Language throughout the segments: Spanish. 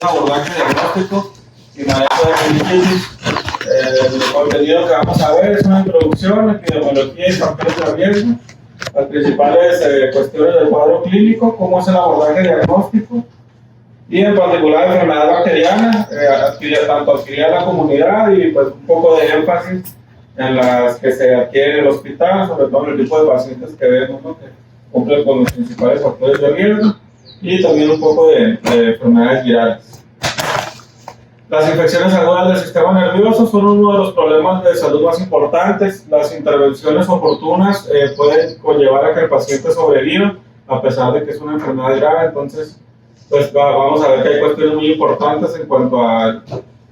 abordaje diagnóstico y manejo de meningitis. El contenido que vamos a ver es una introducción, epidemiología y factores de riesgo, las principales cuestiones del cuadro clínico, cómo es el abordaje diagnóstico y en particular enfermedad bacteriana, tanto adquirida en la comunidad y pues un poco de énfasis en las que se adquiere en el hospital, sobre todo en el tipo de pacientes que vemos, ¿no?, que cumplen con los principales factores de riesgo, y también un poco de enfermedades virales. Las infecciones agudas del sistema nervioso son uno de los problemas de salud más importantes. Las intervenciones oportunas pueden conllevar a que el paciente sobreviva, a pesar de que es una enfermedad grave. Entonces, pues vamos a ver que hay cuestiones muy importantes en cuanto a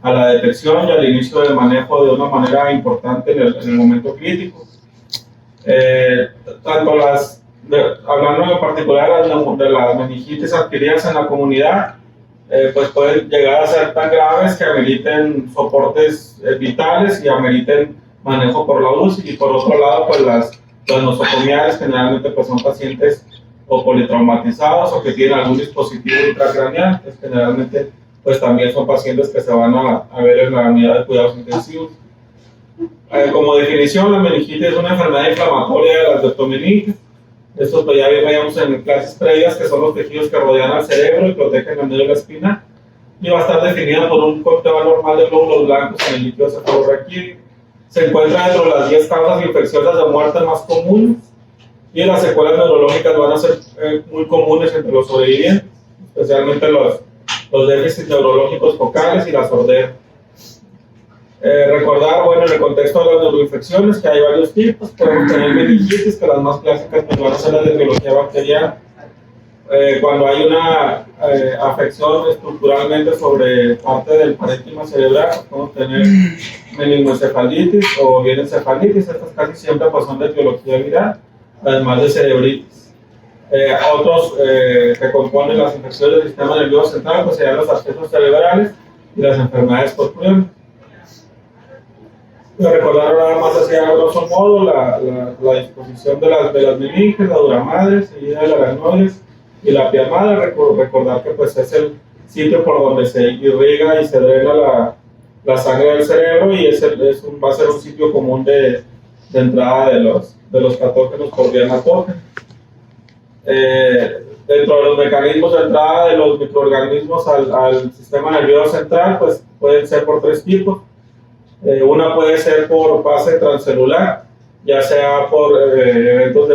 la detección y al inicio del manejo de una manera importante en el momento crítico. Hablando en particular de las meningitis adquiridas en la comunidad, pues pueden llegar a ser tan graves que ameriten soportes vitales y ameriten manejo por la UCI. Y por otro lado, pues las nosocomiales generalmente pues son pacientes o politraumatizados o que tienen algún dispositivo intracraneal, pues generalmente pues también son pacientes que se van a ver en la unidad de cuidados intensivos. Como definición, la meningitis es una enfermedad inflamatoria de las leptomeninges. Esto pues ya veíamos en clases previas, que son los tejidos que rodean al cerebro y protegen la médula espinal, y va a estar definida por un conteo anormal de glóbulos blancos en el líquido cefalorraquídeo. Se encuentra dentro de las 10 causas infecciosas de muerte más comunes, y las secuelas neurológicas van a ser muy comunes entre los sobrevivientes, especialmente los déficits neurológicos focales y la sordera. Recordar, bueno, en el contexto de las neuroinfecciones, que hay varios tipos. Podemos tener meningitis, que las más clásicas pues, van a ser las de biología bacteriana. Cuando hay una afección estructuralmente sobre parte del parénquima cerebral, podemos tener meningoencefalitis o bien encefalitis. Estas casi siempre pues, son de etiología viral, además de cerebritis. Otros que componen las infecciones del sistema nervioso central pues, serían los abscesos cerebrales y las enfermedades por Crohn. Recordar nada más así a grosso modo la disposición de las meninges, la duramadre, seguida de la aracnoides y la piamadre. Recordar que pues, es el sitio por donde se irriga y se drena la sangre del cerebro, y va a ser un sitio común de entrada de los patógenos por vía hematógena. Dentro de los mecanismos de entrada de los microorganismos al sistema nervioso central, pues pueden ser por 3 tipos. Una puede ser por fase transcelular, ya sea por eventos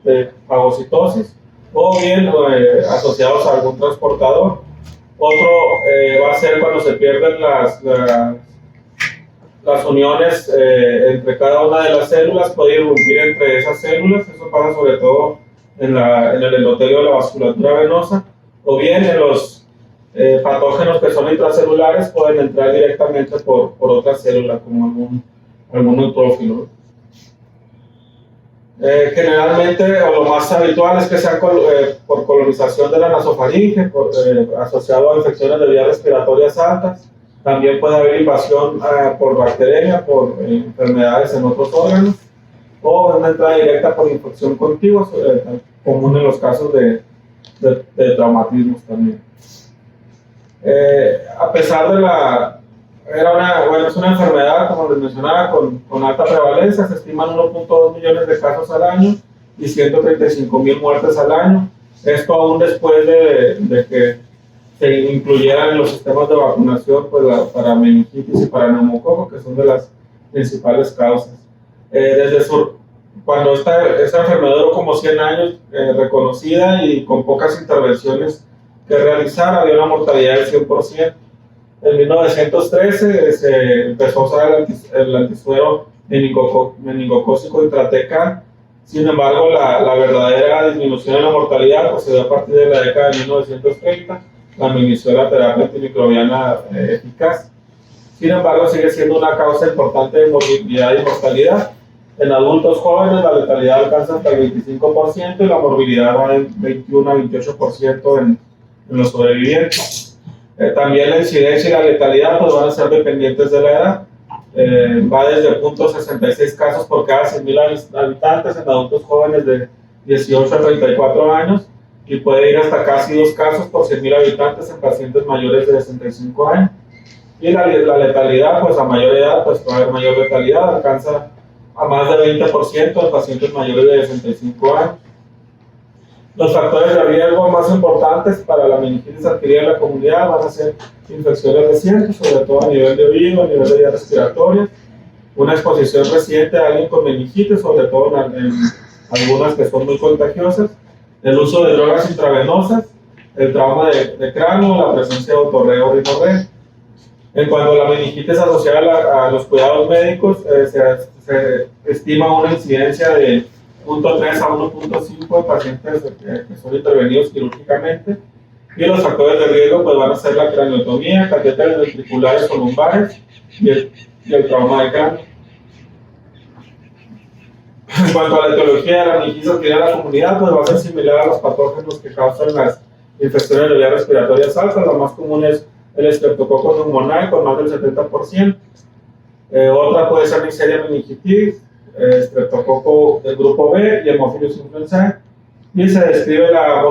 de fagocitosis o bien asociados a algún transportador. Otro va a ser cuando se pierden las uniones entre cada una de las células, puede irrumpir entre esas células. Eso pasa sobre todo en el endotelio de la vasculatura venosa, o bien en los patógenos que son intracelulares pueden entrar directamente por otra célula, como algún neutrófilo. Generalmente, o lo más habitual es que sea por colonización de la nasofaringe, asociado a infecciones de vías respiratorias altas. También puede haber invasión por bacteria, por enfermedades en otros órganos, o una entrada directa por infección contigua, común en los casos de traumatismos también. A pesar de es una enfermedad, como les mencionaba, con alta prevalencia. Se estiman 1.2 millones de casos al año y 135,000 muertes al año. Esto aún después de que se incluyeran en los sistemas de vacunación pues, para meningitis y para neumococo, que son de las principales causas. Cuando esta enfermedad duró como 100 años reconocida y con pocas intervenciones que realizar, había una mortalidad del 100%. En 1913 se empezó a usar el antisuero meningocócico intratecal. Sin embargo, la verdadera disminución en la mortalidad pues, se dio a partir de la década de 1930, cuando inició la terapia antimicrobiana eficaz. Sin embargo, sigue siendo una causa importante de morbilidad y mortalidad. En adultos jóvenes la letalidad alcanza hasta el 25% y la morbilidad va en 21 a 28% en los sobrevivientes. También la incidencia y la letalidad pues, van a ser dependientes de la edad. Va desde 0.66 casos por cada 100,000 habitantes en adultos jóvenes de 18 a 34 años, y puede ir hasta casi 2 casos por 100.000 habitantes en pacientes mayores de 65 años. Y la letalidad, pues a mayor edad, pues va a haber mayor letalidad, alcanza a más de 20% en pacientes mayores de 65 años. Los factores de riesgo más importantes para la meningitis adquirida en la comunidad van a ser infecciones recientes, sobre todo a nivel de oído, a nivel de vías respiratorias, una exposición reciente a alguien con meningitis, sobre todo en algunas que son muy contagiosas, el uso de drogas intravenosas, el trauma de cráneo, la presencia de otorreo o rinorrea. En cuanto a la meningitis asociada a los cuidados médicos, se estima una incidencia de 0.3 a 1.5 en pacientes que son intervenidos quirúrgicamente. Y los factores de riesgo pues, van a ser la craniotomía, catéteres ventriculares o lumbares y el trauma de cráneo. En cuanto a la etiología de la meningitis adquirida en la comunidad, pues va a ser similar a los patógenos que causan las infecciones de vías respiratorias altas. La más común es el Streptococcus pneumoniae con más del 70%. Otra puede ser Neisseria meningitis, Streptococo del grupo B y Haemophilus influenzae. Y se describe la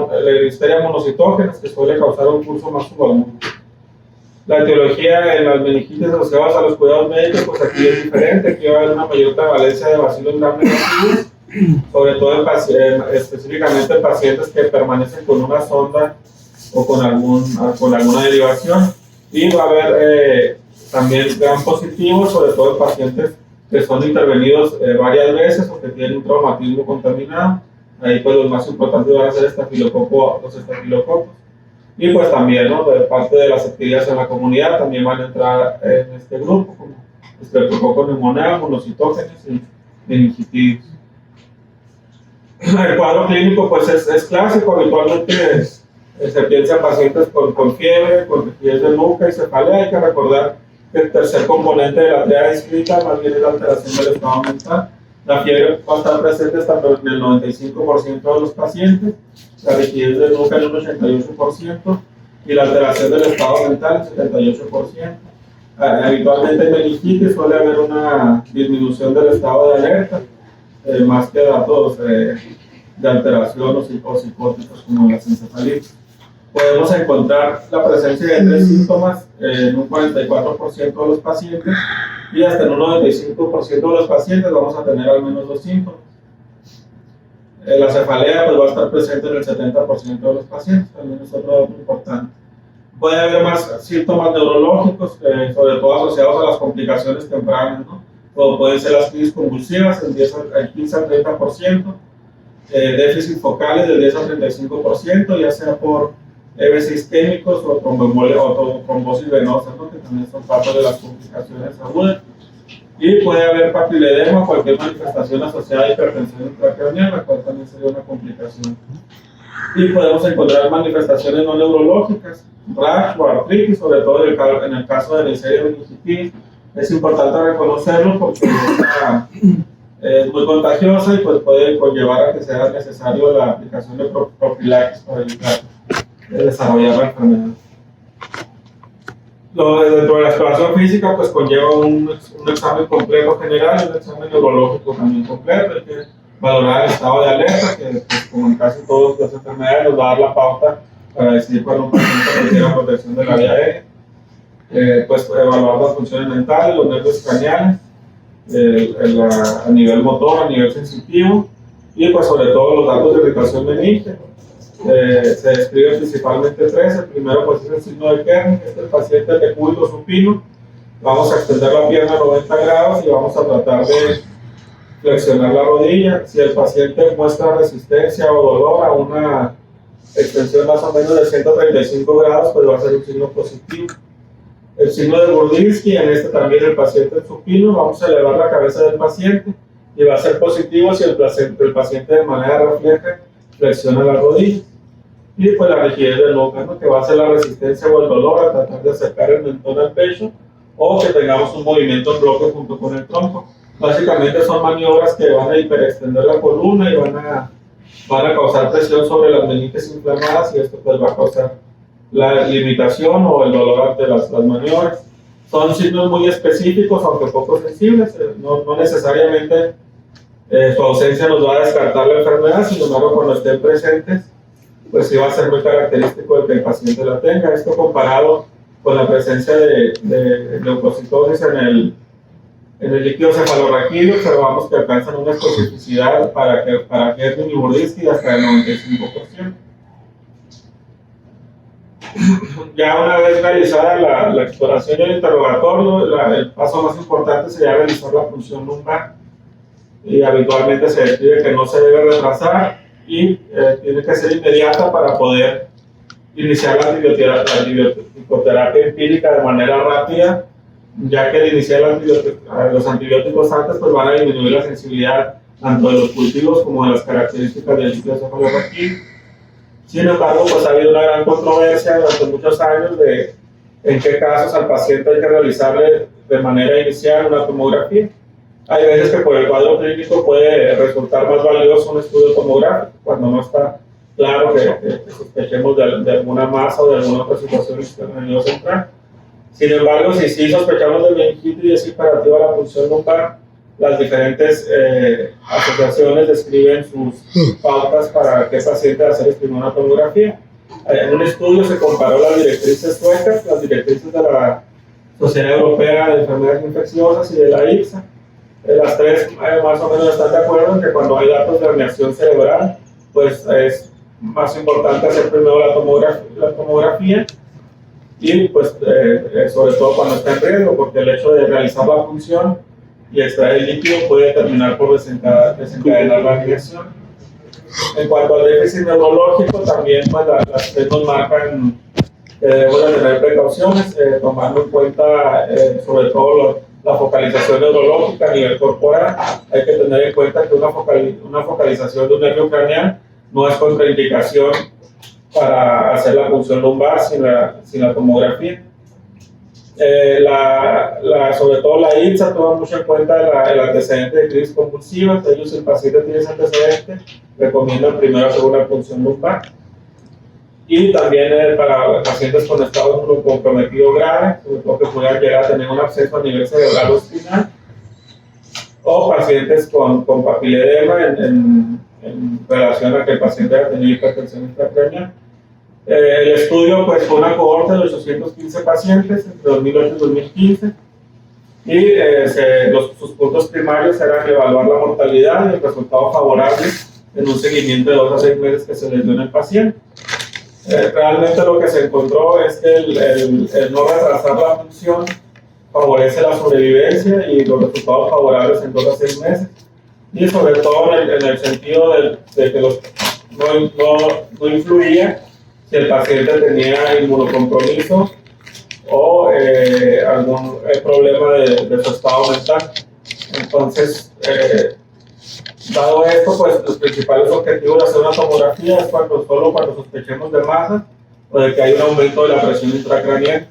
listeria monocitógena, que suele causar un pulso más subagudo. La etiología en las meningitis asociadas a los cuidados médicos, pues aquí es diferente. Aquí va a haber una mayor prevalencia de bacilos gram negativos, sobre todo específicamente en pacientes que permanecen con una sonda o con alguna derivación. Y va a haber también gram positivos, sobre todo en pacientes que son intervenidos varias veces o que tienen un traumatismo contaminado. Ahí pues los más importantes van a ser los estafilococos. Y pues también, ¿no? De parte de las actividades en la comunidad también van a entrar en este grupo, como Streptococcus pneumoniae, monocitógenes y meningitis. El cuadro clínico pues es clásico, habitualmente se piensa en pacientes con fiebre, con rigidez de nuca y cefalea. Hay que recordar que el tercer componente de la triada descrita más bien es la alteración del estado mental. La fiebre va a estar presente hasta en el 95% de los pacientes, la rigidez de nuca en un 88% y la alteración del estado mental en 78%. Habitualmente en meningitis suele haber una disminución del estado de alerta, más que datos de alteración o psicóticos como las encefalitis. Podemos encontrar la presencia de 3 síntomas en un 44% de los pacientes y hasta en un 95% de los pacientes vamos a tener al menos 2 síntomas. La cefalea pues, va a estar presente en el 70% de los pacientes, también es otro dato importante. Puede haber más síntomas neurológicos, sobre todo asociados a las complicaciones tempranas, ¿no? Como pueden ser las crisis convulsivas, el 15 al 30%, déficit focales del 10 al 35%, ya sea por EBC isquémicos o trombosis venosa, ¿no? Que también son parte de las complicaciones agudas. Y puede haber papiledema, cualquier manifestación asociada a hipertensión intracraneal, la cual también sería una complicación. Y podemos encontrar manifestaciones no neurológicas, rash o artritis, sobre todo en el caso de Neisseria meningitis. Es importante reconocerlo porque es muy contagiosa y pues puede conllevar a que sea necesario la aplicación de profilaxis para evitar desarrollar la enfermedad. Dentro de la exploración física pues conlleva un examen completo general y un examen neurológico también completo. Hay que valorar el estado de alerta, que pues, como en casi todas las enfermedades nos va a dar la pauta para decidir cuando un paciente requiere protección de la vía aérea. Pues evaluar las funciones mentales, los nervios craneales, a nivel motor, a nivel sensitivo y pues sobre todo los datos de irritación meningia. Se describen principalmente 3. El primero pues es el signo de Kerner, este es el paciente de decúbito supino. Vamos a extender la pierna a 90 grados y vamos a tratar de flexionar la rodilla. Si el paciente muestra resistencia o dolor a una extensión más o menos de 135 grados, pues va a ser un signo positivo. El signo de Burdinsky, en este también el paciente en supino, vamos a elevar la cabeza del paciente y va a ser positivo si el paciente de manera refleja flexiona la rodilla. Y pues la rigidez del nuca, ¿no? Que va a ser la resistencia o el dolor a tratar de acercar el mentón al pecho o que tengamos un movimiento en bloque junto con el tronco. Básicamente son maniobras que van a hiperextender la columna y van a causar presión sobre las meninges inflamadas y esto pues va a causar la limitación o el dolor ante las maniobras. Son signos muy específicos, aunque poco sensibles, no necesariamente su ausencia nos va a descartar la enfermedad, sin embargo cuando estén presentes pues sí va a ser muy característico de que el paciente la tenga. Esto comparado con la presencia de leucocitosis en el líquido cefalorraquídeo, observamos que alcanzan una especificidad para Herpes y Burdinsky hasta el 95%. Ya una vez realizada la exploración y el interrogatorio, el paso más importante sería realizar la punción lumbar, y habitualmente se describe que no se debe retrasar y tiene que ser inmediata para poder iniciar la antibiótico-terapia empírica de manera rápida, ya que al iniciar los antibióticos antes pues van a disminuir la sensibilidad tanto de los cultivos como de las características del líquido cefalorraquídeo. Sin embargo, pues ha habido una gran controversia durante muchos años de en qué casos al paciente hay que realizarle de manera inicial una tomografía. Hay veces que por el cuadro clínico puede resultar más valioso un estudio tomográfico cuando no está claro que sospechemos de alguna masa o de alguna otra situación externa del nido central. Sin embargo, si sí sospechamos de meningitis y es imperativa la punción lumbar, las diferentes asociaciones describen sus pautas para qué paciente hacer una tomografía. En un estudio se comparó las directrices suecas, las directrices de la Sociedad Europea de Enfermedades Infecciosas y de la IPSA. Las tres más o menos están de acuerdo en que cuando hay datos de herniación cerebral, pues es más importante hacer primero la tomografía y pues sobre todo cuando está en riesgo, porque el hecho de realizar la punción y extraer el líquido puede terminar por desencadenar la herniación. En cuanto al déficit neurológico, también pues, las tres nos marcan que debemos de tener precauciones, tomando en cuenta sobre todo la focalización neurológica a nivel corporal. Hay que tener en cuenta que una focalización de un nervio craneal no es contraindicación para hacer la punción lumbar sin la tomografía. Sobre todo la IPSA toma mucho en cuenta el antecedente de crisis convulsiva. Entonces, si el paciente tiene ese antecedente, recomiendan primero hacer una punción lumbar. Y también para pacientes con estado inmunocomprometido grave, sobre todo que puedan llegar a tener un absceso a nivel cerebral o espinal, o pacientes con papiledema en relación a que el paciente haya tenido hipertensión intracraneal. El estudio pues, fue una cohorte de 815 pacientes entre 2008 y 2015 y sus puntos primarios eran evaluar la mortalidad y el resultado favorable en un seguimiento de 2 a 6 meses que se les dio en el paciente. Realmente lo que se encontró es que el no retrasar la punción favorece la sobrevivencia y los resultados favorables en 2 a 6 meses, y sobre todo en el sentido de que no influía si el paciente tenía inmunocompromiso o algún problema de su estado mental. Entonces, dado esto, pues los principales objetivos de hacer una tomografía es solo cuando sospechemos de masa o de que hay un aumento de la presión intracraneal.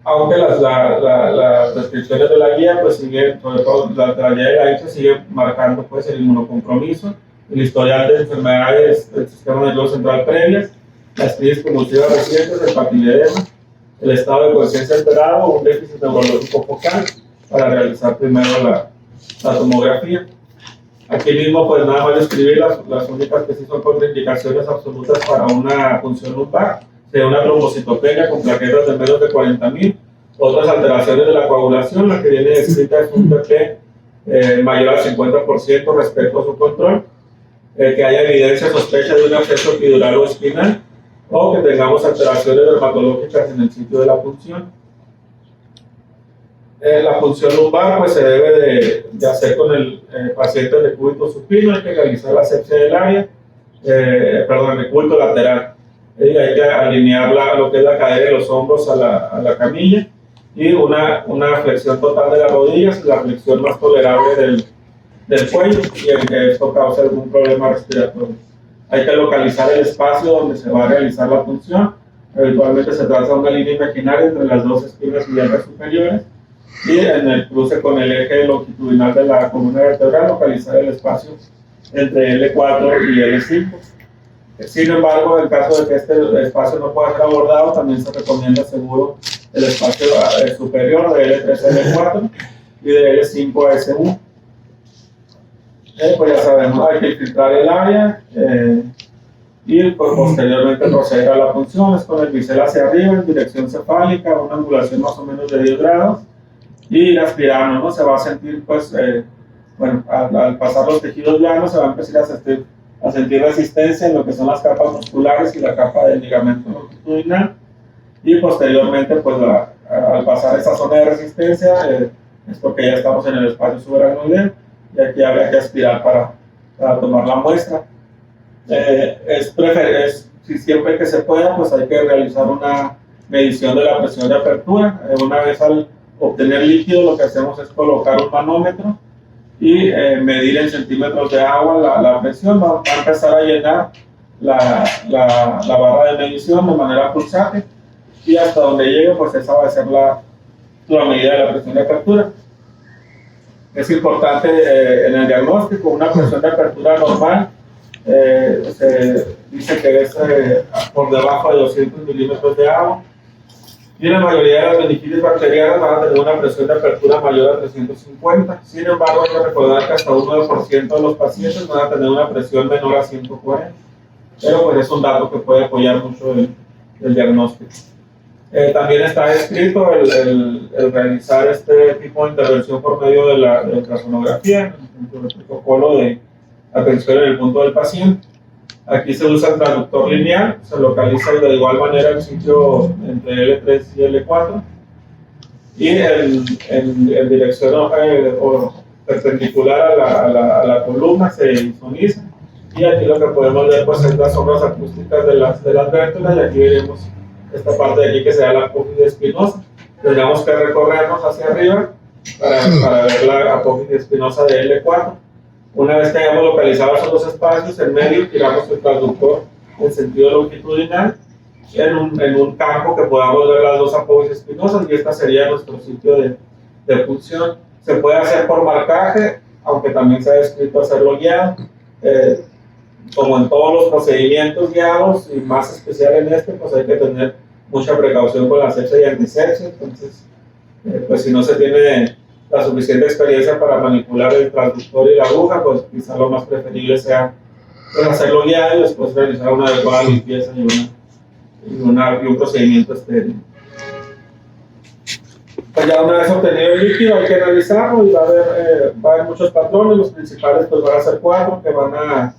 Aunque las restricciones de la guía, pues siguen, sobre todo la guía de la IPSA sigue marcando pues, el inmunocompromiso, el historial de enfermedades del sistema nervioso central previas, las crisis convulsivas recientes, el papiledema, el estado de conciencia alterado o un déficit neurológico focal para realizar primero la tomografía. Aquí mismo, pues nada más describir las únicas que sí son contraindicaciones absolutas para una punción lumbar, sería una trombocitopenia con plaquetas de menos de 40.000, otras alteraciones de la coagulación, la que viene descrita es un PP mayor al 50% respecto a su control, que haya evidencia sospecha de un absceso epidural o espinal, o que tengamos alteraciones dermatológicas en el sitio de la punción. La punción lumbar pues, se debe de hacer con el paciente de decúbito supino, hay que realizar la asepsia del área, el decúbito lateral, hay que alinear lo que es la cadera y los hombros a la camilla, y una flexión total de las rodillas y la flexión más tolerable del cuello, y en que esto causa algún problema respiratorio. Hay que localizar el espacio donde se va a realizar la punción. Habitualmente se traza una línea imaginaria entre las dos espinas iliacas superiores, y en el cruce con el eje longitudinal de la columna vertebral localizar el espacio entre L4 y L5. Sin embargo, en caso de que este espacio no pueda ser abordado, también se recomienda seguro el espacio superior de L3 a L4 y de L5 a S1. Pues ya sabemos, hay que filtrar el área y pues, posteriormente proceder a la punción. Es con el bisel hacia arriba en dirección cefálica, una angulación más o menos de 10 grados, y ir aspirando, ¿no? Se va a sentir, pues, bueno, al pasar los tejidos llanos se va a empezar a sentir resistencia en lo que son las capas musculares y la capa del ligamento longitudinal, y posteriormente, pues, al pasar esa zona de resistencia, es porque ya estamos en el espacio subaracnoideo, y aquí habría que aspirar para tomar la muestra. Si siempre que se pueda, pues hay que realizar una medición de la presión de apertura. Una vez al obtener líquido, lo que hacemos es colocar un manómetro y medir en centímetros de agua la presión. Va a empezar a llenar la barra de medición de manera pulsante, y hasta donde llegue, pues esa va a ser la medida de la presión de apertura. Es importante en el diagnóstico, una presión de apertura normal se dice que es por debajo de 200 milímetros de agua, y la mayoría de las meningitis bacterianas van a tener una presión de apertura mayor a 350. Sin embargo, hay que recordar que hasta un 9% de los pacientes van a tener una presión menor a 140, pero pues es un dato que puede apoyar mucho el diagnóstico. También está escrito el realizar este tipo de intervención por medio de la ultrasonografía, el protocolo de atención en el punto del paciente. Aquí se usa el traductor lineal, se localiza de igual manera el sitio entre L3 y L4, y en dirección perpendicular a la columna se isoniza, y aquí lo que podemos ver, pues, es las ondas acústicas de las vértebras, y aquí veremos esta parte de aquí que será la apófisis espinosa. Tendríamos que recorrernos hacia arriba para ver la apófisis espinosa de L4. Una vez que hayamos localizado esos dos espacios, en medio tiramos el transductor en sentido longitudinal en un campo que podamos ver las dos apófisis espinosas, y este sería nuestro sitio de punción. Se puede hacer por marcaje, aunque también se ha descrito hacerlo guiado. Como en todos los procedimientos guiados, y más especial en este, pues hay que tener mucha precaución con la asepsia y antisepsia. Entonces, pues si no se tiene la suficiente experiencia para manipular el transductor y la aguja, pues quizá lo más preferible sea, pues, hacerlo guiado y después realizar una adecuada limpieza y un procedimiento estéril. Pues ya una vez obtenido el líquido, hay que analizarlo, y va a haber muchos patrones. Los principales pues van a ser 4, que van a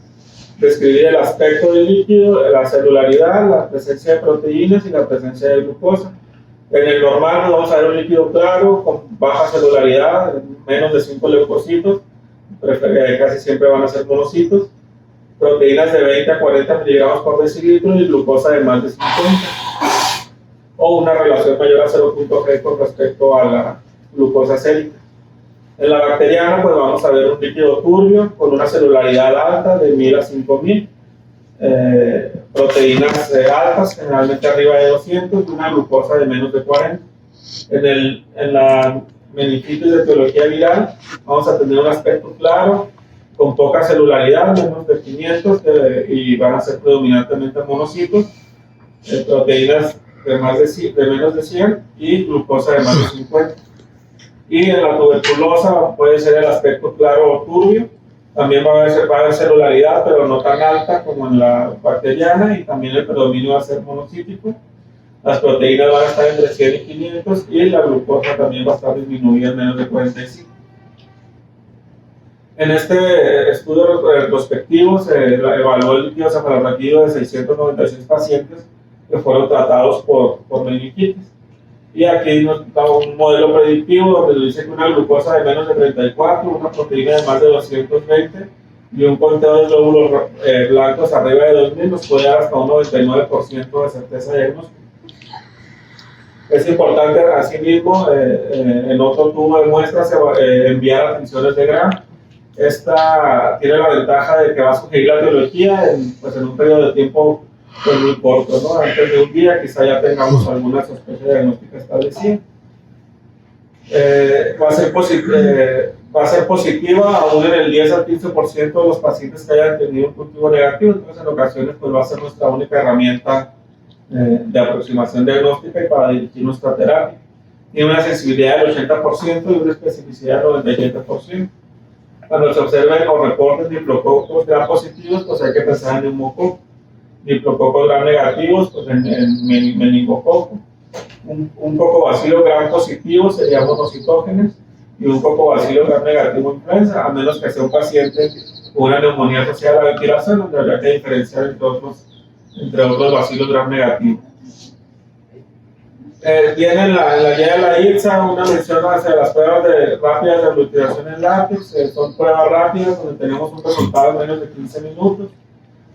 describir el aspecto del líquido, la celularidad, la presencia de proteínas y la presencia de glucosa. En el normal vamos a ver un líquido claro, con baja celularidad, menos de 5 leucocitos, casi siempre van a ser monocitos, proteínas de 20 a 40 miligramos por decilitro y glucosa de más de 50, o una relación mayor a 0.3 con respecto a la glucosa sérica. En la bacteriana, pues vamos a ver un líquido turbio con una celularidad alta de 1000 a 5000, proteínas altas, generalmente arriba de 200, y una glucosa de menos de 40. En la meningitis de etiología viral, vamos a tener un aspecto claro, con poca celularidad, menos de 500, y van a ser predominantemente monocitos, proteínas de menos de 100 y glucosa de más de 50. Y en la tuberculosa puede ser el aspecto claro o turbio, también va a haber celularidad, pero no tan alta como en la bacteriana, y también el predominio va a ser monocítico. Las proteínas van a estar entre 100 y 500, y la glucosa también va a estar disminuida en menos de 45. En este estudio retrospectivo se evaluó el líquido cefalorraquídeo de 696 pacientes que fueron tratados por meningitis. Y aquí nos da un modelo predictivo donde dice que una glucosa de menos de 34, una proteína de más de 220 y un conteo de glóbulos blancos arriba de 2000 nos puede dar hasta un 99% de certeza diagnóstica. Es importante, asimismo, en otro tubo de muestras enviar a tinciones de Gram. Esta tiene la ventaja de que va a sugerir la etiología en un periodo de tiempo pues muy corto, ¿no? Antes de un día quizá ya tengamos alguna sospecha diagnóstica establecida. Va a ser positiva aún en el 10 al 15% de los pacientes que hayan tenido un cultivo negativo. Entonces, en ocasiones pues va a ser nuestra única herramienta de aproximación diagnóstica y para dirigir nuestra terapia. Tiene una sensibilidad del 80% y una especificidad del 97%. Cuando se observen o reporten diplococos gram positivos, pues hay que pensar en neumococo. Diplococos gram negativos, pues en meningococo. Un cocobacilo gram positivo sería monocitógenes y un cocobacilo gram negativo influenza, a menos que sea un paciente con una neumonía asociada a la ventilación, donde habría que diferenciar entre otros bacilos gram negativos. Viene en la guía de la ITSA una mención hacia las pruebas rápidas de aglutinación en látex. Son pruebas rápidas donde tenemos un resultado en menos de 15 minutos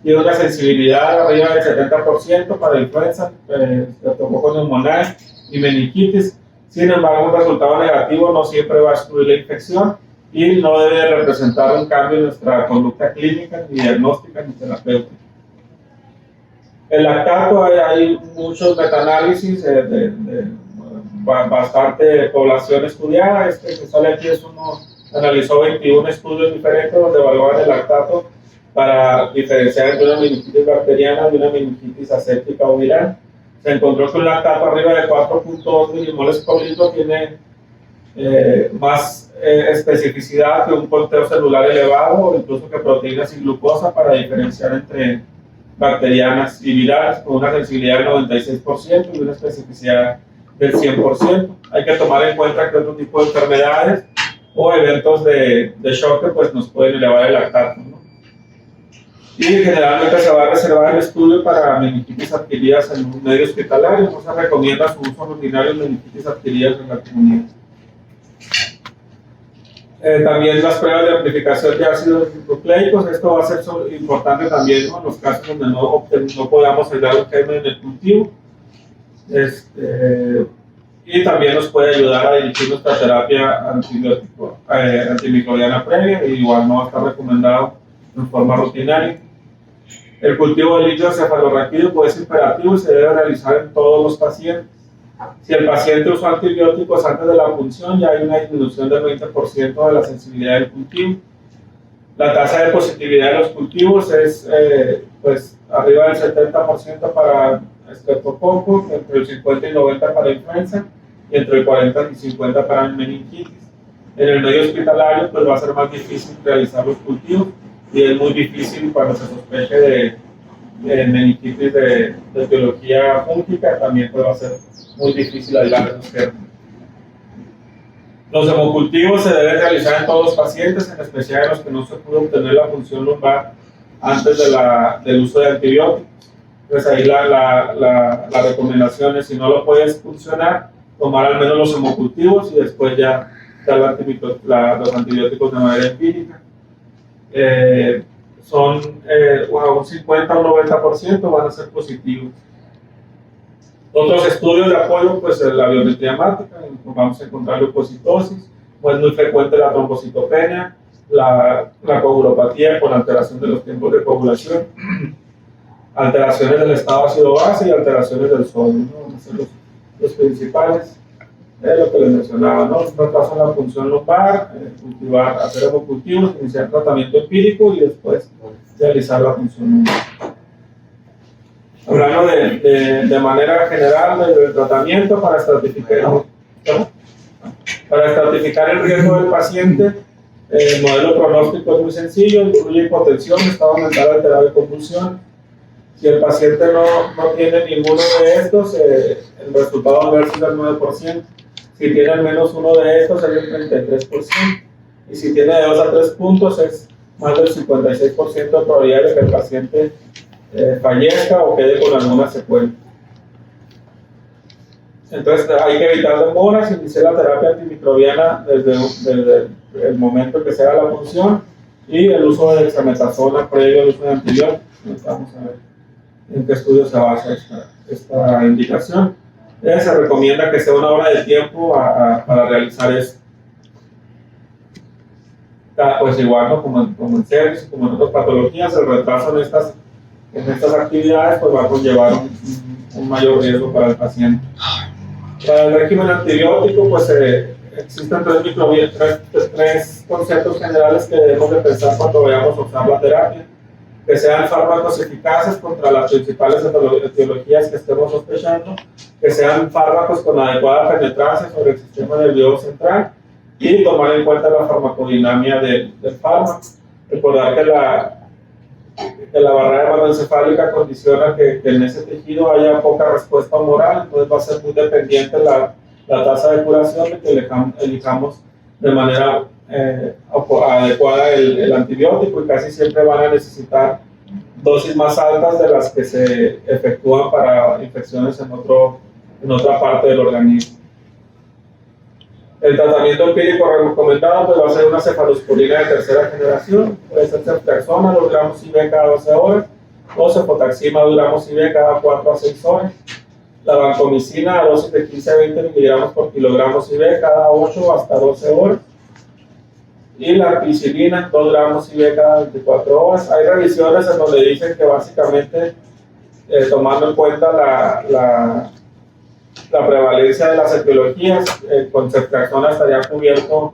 y una sensibilidad arriba del 70% para influenza, estreptococo neumonal y meningitis. Sin embargo, un resultado negativo no siempre va a excluir la infección y no debe representar un cambio en nuestra conducta clínica, ni diagnóstica, ni terapéutica. El lactato, hay muchos metaanálisis de bastante población estudiada. Este que sale aquí es uno, analizó 21 estudios diferentes donde evaluaban el lactato para diferenciar entre una meningitis bacteriana y una meningitis aséptica o viral. Se encontró que un lactato arriba de 4.2 milimoles por litro tiene más especificidad que un conteo celular elevado o incluso que proteínas sin glucosa para diferenciar entre bacterianas y virales, con una sensibilidad del 96% y una especificidad del 100%. Hay que tomar en cuenta que otro tipo de enfermedades o eventos de shock pues, nos pueden elevar el lactato, ¿no? Y generalmente se va a reservar el estudio para meningitis adquiridas en un medio hospitalario. No se recomienda su uso rutinario en meningitis adquiridas en la comunidad. También las pruebas de amplificación de ácidos nucleicos. Esto va a ser importante también, ¿no?, en los casos donde no podamos hallar un germen en el cultivo. Y también nos puede ayudar a dirigir nuestra terapia antimicrobiana previa, y igual no va a estar recomendado en forma rutinaria. El cultivo de líquido cefalorraquídeo puede ser imperativo y se debe realizar en todos los pacientes. Si el paciente usó antibióticos antes de la punción, ya hay una disminución del 20% de la sensibilidad del cultivo. La tasa de positividad de los cultivos es pues, arriba del 70% para estreptococo, entre el 50 y 90 para influenza y entre el 40 y 50 para meningitis. En el medio hospitalario pues, va a ser más difícil realizar los cultivos y es muy difícil cuando se sospeche de meningitis de etiología fúngica, también pues, va a ser muy difícil aislar esos gérmenes. Los hemocultivos se deben realizar en todos los pacientes, en especial en los que no se pudo obtener la función lumbar antes del uso de antibióticos. Entonces ahí la recomendación es, si no lo puedes funcionar, tomar al menos los hemocultivos y después ya dar los antibióticos de manera empírica. Un 50 o un 90% van a ser positivos. Otros estudios de apoyo, pues la biometría hemática, vamos a encontrar leucocitosis, pues es muy frecuente la trombocitopenia, la coagulopatía con alteración de los tiempos de coagulación, alteraciones del estado ácido-base y alteraciones del sodio, ¿no? Van a ser los principales. Lo que les mencionaba, ¿no? Un retraso en la función lumbar, hacer hemocultivos, iniciar tratamiento empírico y después realizar la función lumbar. Hablando de manera general del tratamiento para estratificar el riesgo del paciente, el modelo pronóstico es muy sencillo, incluye hipotensión, estado mental alterado y convulsión. Si el paciente no tiene ninguno de estos, el resultado adverso es del 9%. Si tiene al menos uno de estos, es el 33%. Y si tiene de 2 a 3 puntos, es más del 56% de probabilidad de que el paciente fallezca o quede con alguna secuela. Entonces hay que evitar demoras, iniciar la terapia antimicrobiana desde el momento en que se haga la función y el uso de dexametasona previo al uso de antibióticos. Vamos a ver en qué estudio se basa esta indicación. Se recomienda que sea 1 hora de tiempo para realizar esto. Pues igual, ¿no?, como en sepsis, como en otras patologías, el retraso en estas actividades pues, va a conllevar un mayor riesgo para el paciente. Para el régimen antibiótico, pues existen tres conceptos generales que debemos de pensar cuando vayamos a usar la terapia: que sean fármacos eficaces contra las principales etiologías que estemos sospechando, que sean fármacos con adecuada penetrancia sobre el sistema nervioso central y tomar en cuenta la farmacodinámica del fármaco. Recordar que la barrera hematoencefálica condiciona que en ese tejido haya poca respuesta humoral, entonces va a ser muy dependiente la tasa de curación de que elijamos de manera adecuada el antibiótico, y casi siempre van a necesitar dosis más altas de las que se efectúan para infecciones en otra parte del organismo. El tratamiento empírico recomendado pues, va a ser una cefalosporina de tercera generación, puede ser ceftriaxona 2 gramos IV cada 12 horas, o cefotaxima 2 gramos IV cada 4 a 6 horas. La vancomicina a dosis de 15 a 20 miligramos por kilogramos IV cada 8 hasta 12 horas. Y la ampicilina 2 gramos IV cada 24 horas. Hay revisiones en donde dicen que básicamente, tomando en cuenta la prevalencia de las etiologías, con ceftriaxona estaría cubierto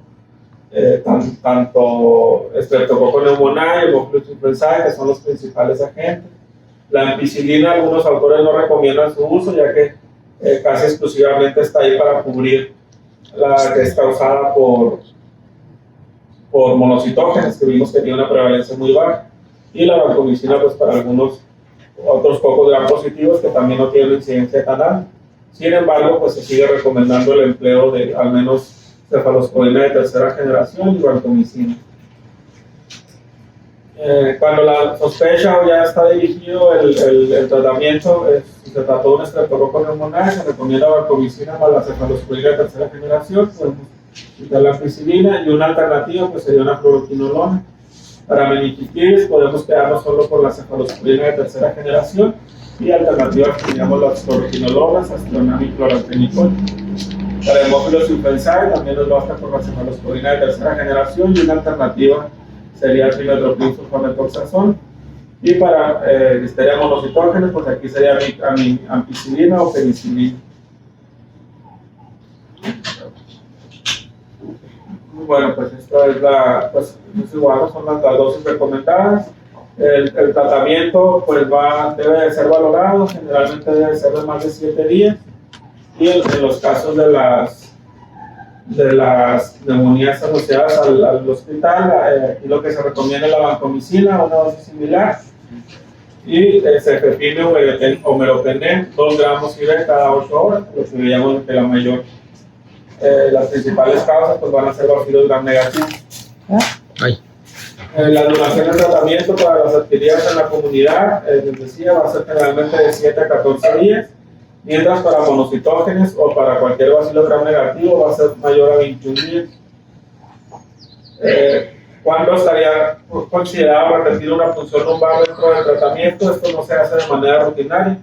tanto Streptococcus pneumoniae y Haemophilus influenzae, que son los principales agentes. La ampicilina, algunos autores no recomiendan su uso, ya que casi exclusivamente está ahí para cubrir la que es causada por monocitógenes, que vimos que tiene una prevalencia muy baja. Y la vancomicina, pues para algunos otros pocos gram positivos que también no tienen incidencia tan alta. Sin embargo, pues se sigue recomendando el empleo de al menos cefalosporina de tercera generación y vancomicina. Cuando la sospecha o ya está dirigido el tratamiento, si se trató de un Streptococcus pneumoniae, se recomienda vancomicina para la cefalosporina de tercera generación, podemos quitar la ampicilina, y una alternativa pues sería una fluoroquinolona. Para meningitis podemos quedarnos solo por la cefalosporina de tercera generación, y alternativas teníamos las fluoroquinolonas, acetronam y clorantrenicol. Para Haemophilus influenzae también nos basta por la cefalosporina de tercera generación, y una alternativa sería el trimethoprim sulfamethoxazón. Y para listeria monocitógenes, pues aquí sería ampicilina o penicilina. Bueno, pues esto es es igual, son las dosis recomendadas. El tratamiento pues debe de ser valorado, generalmente debe ser de más de 7 días, y en los casos de las neumonías asociadas al hospital, aquí lo que se recomienda es la vancomicina, una dosis similar, y cefepime o meropenem 2 gramos IV cada 8 horas, lo que veíamos que las principales causas pues van a ser bacillus gram negativos. La duración del tratamiento para las adquiridas en la comunidad, les decía, va a ser generalmente de 7 a 14 días, mientras para monocitógenes o para cualquier bacilo gram negativo va a ser mayor a 21 días. ¿Cuándo estaría considerado repetir una punción lumbar dentro del tratamiento? Esto no se hace de manera rutinaria,